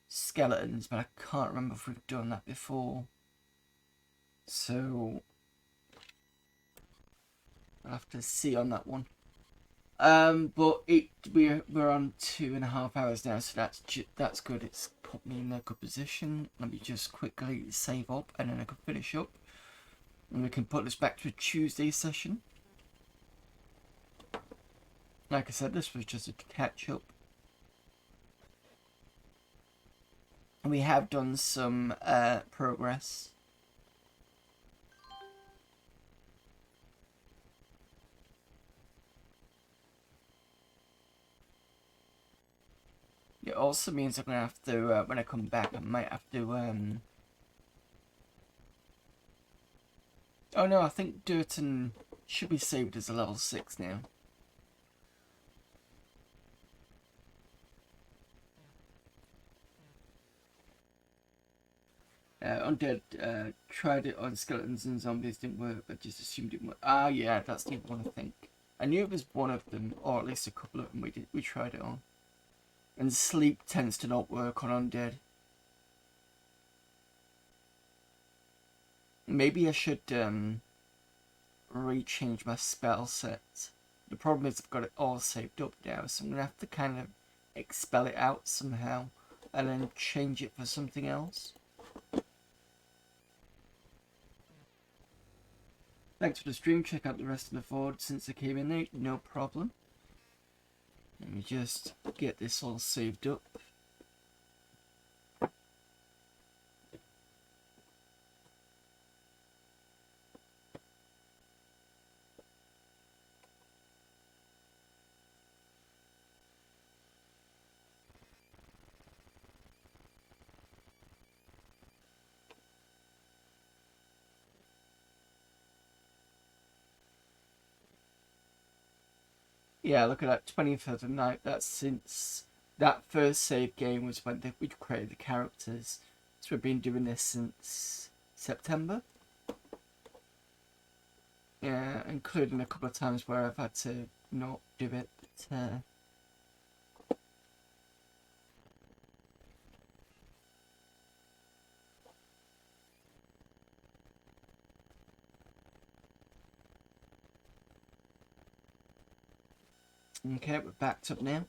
Speaker 1: skeletons, but I can't remember if we've done that before. So I'll have to see on that one. But we're on 2.5 hours now, so that's good. It's put me in a good position. Let me just quickly save up, and then I can finish up, and we can put this back to a Tuesday session. Like I said, this was just a catch up. And we have done some progress. It also means I'm gonna have to, when I come back, I might have to, oh no, I think Durton should be saved as a level 6 now. Undead tried it on skeletons and zombies, didn't work, but just assumed it would. Ah, yeah, that's the one I think. I knew it was one of them, or at least a couple of them we tried it on. And sleep tends to not work on undead. Maybe I should rechange my spell set. The problem is I've got it all saved up now, so I'm gonna have to kind of expel it out somehow and then change it for something else. Thanks for the stream. Check out the rest of the VOD since I came in late. No problem. Let me just get this all saved up. Yeah, look at that, 23rd of night. That's since that first save game was when we created the characters. So we've been doing this since September. Yeah, including a couple of times where I've had to not do it. But, okay, we're backed up now.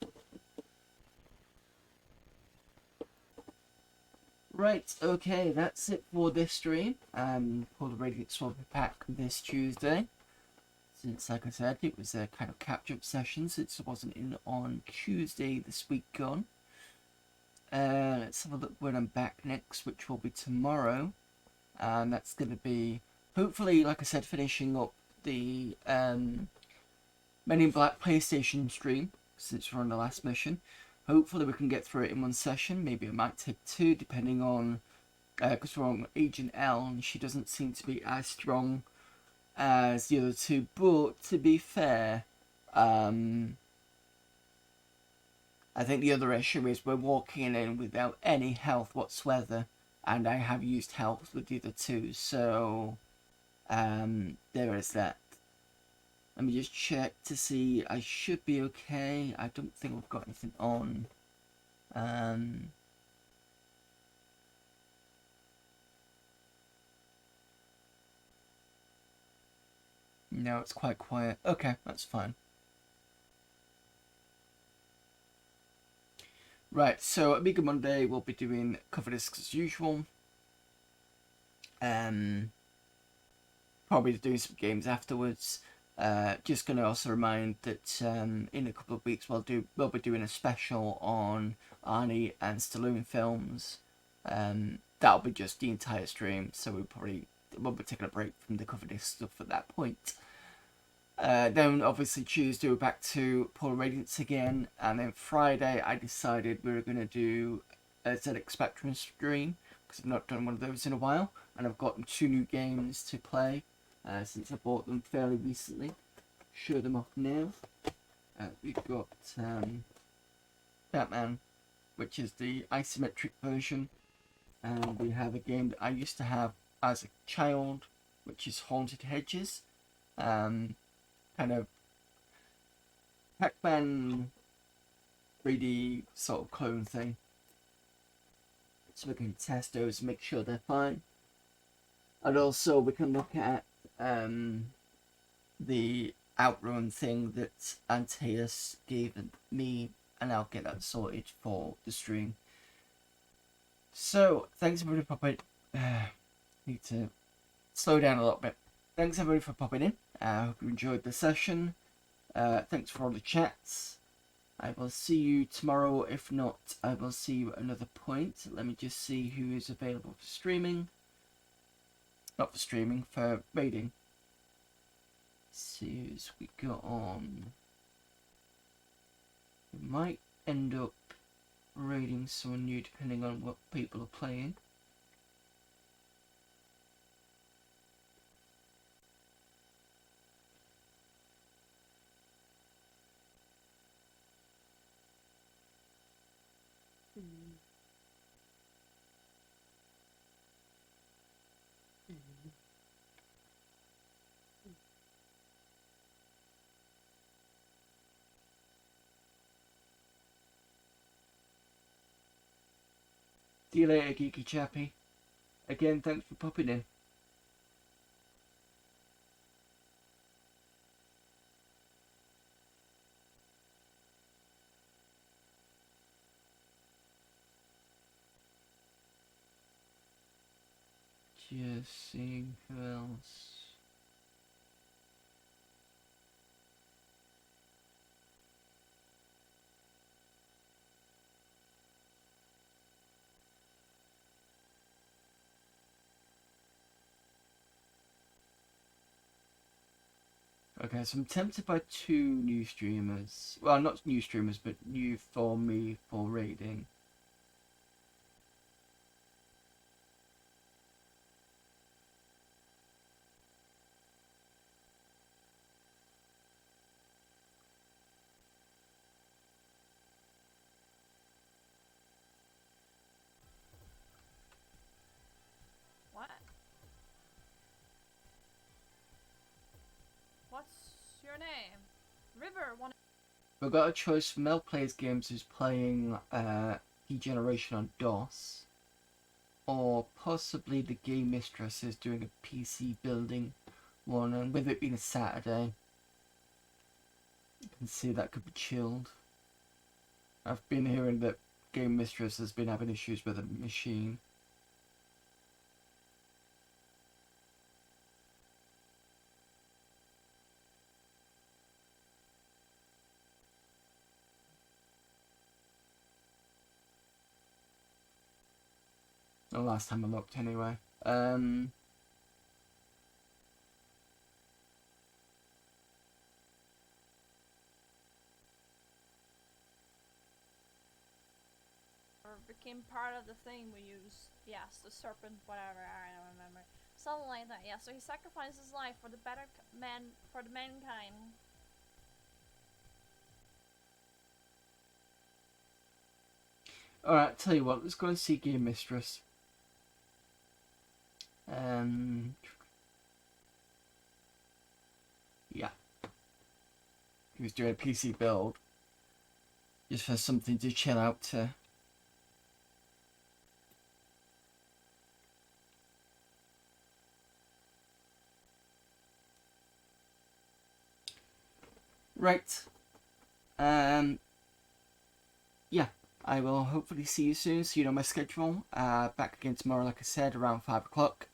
Speaker 1: Right, okay, that's it for this stream. For the Radiance will be back this Tuesday. Since, like I said, it was a kind of catch-up session since it wasn't in on Tuesday this week gone. Let's have a look when I'm back next, which will be tomorrow. And that's going to be, hopefully, like I said, finishing up the Men in Black PlayStation stream, since we're on the last mission. Hopefully we can get through it in one session. Maybe it might take 2, depending on, because we're on Agent L, and she doesn't seem to be as strong as the other 2. But, to be fair, I think the other issue is we're walking in without any health whatsoever, and I have used health with the other two, so there is that. Let me just check to see. I should be okay. I don't think we've got anything on. No, it's quite quiet. Okay, that's fine. Right, so Amiga Monday we'll be doing cover discs as usual. Probably doing some games afterwards. Just going to also remind that in a couple of weeks we'll be doing a special on Arnie and Stallone films. That'll be just the entire stream, so we'll be taking a break from the cover disc stuff at that point. Then obviously Tuesday we're back to Paul Radiance again, and then Friday I decided we were going to do a ZX Spectrum stream because I've not done one of those in a while, and I've got 2 new games to play since I bought them fairly recently. Show them off now. We've got Batman, which is the isometric version, and we have a game that I used to have as a child, which is Haunted Hedges. Kind of Pac-Man 3D sort of clone thing. So we can test those and make sure they're fine. And also we can look at the Outrun thing that Antaeus gave me, and I'll get that sorted for the stream. So thanks everybody for popping. Need to slow down a little bit. Thanks everybody for popping in. I hope you enjoyed the session. Thanks for all the chats. I will see you tomorrow. If not, I will see you at another point. Let me just see who is available for streaming. Not for streaming, for raiding. Let's see who's we got on. We might end up raiding someone new depending on what people are playing. See you later, Geeky Chappy. Again, thanks for popping in. Just seeing who else. Okay, so I'm tempted by 2 new streamers. Well, not new streamers, but new for me for raiding.
Speaker 2: What? What's your name? River one.
Speaker 1: We've got a choice from Mel Plays Games who's playing Degeneration on DOS, or possibly the Game Mistress is doing a PC building one, and with it being a Saturday, you can see that could be chilled. I've been hearing that Game Mistress has been having issues with a machine. The last time I looked, anyway.
Speaker 2: Or became part of the thing we used. Yes, the serpent, whatever. I don't remember. Something like that. Yeah. So he sacrificed his life for the better for the mankind.
Speaker 1: Alright, tell you what, let's go and see Game Mistress. Yeah. He was doing a PC build. Just for something to chill out to. Right. Yeah. I will hopefully see you soon, so you know my schedule. Back again tomorrow, like I said, around 5 o'clock.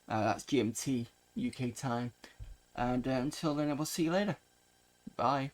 Speaker 1: That's GMT UK time. And until then, I will see you later. Bye.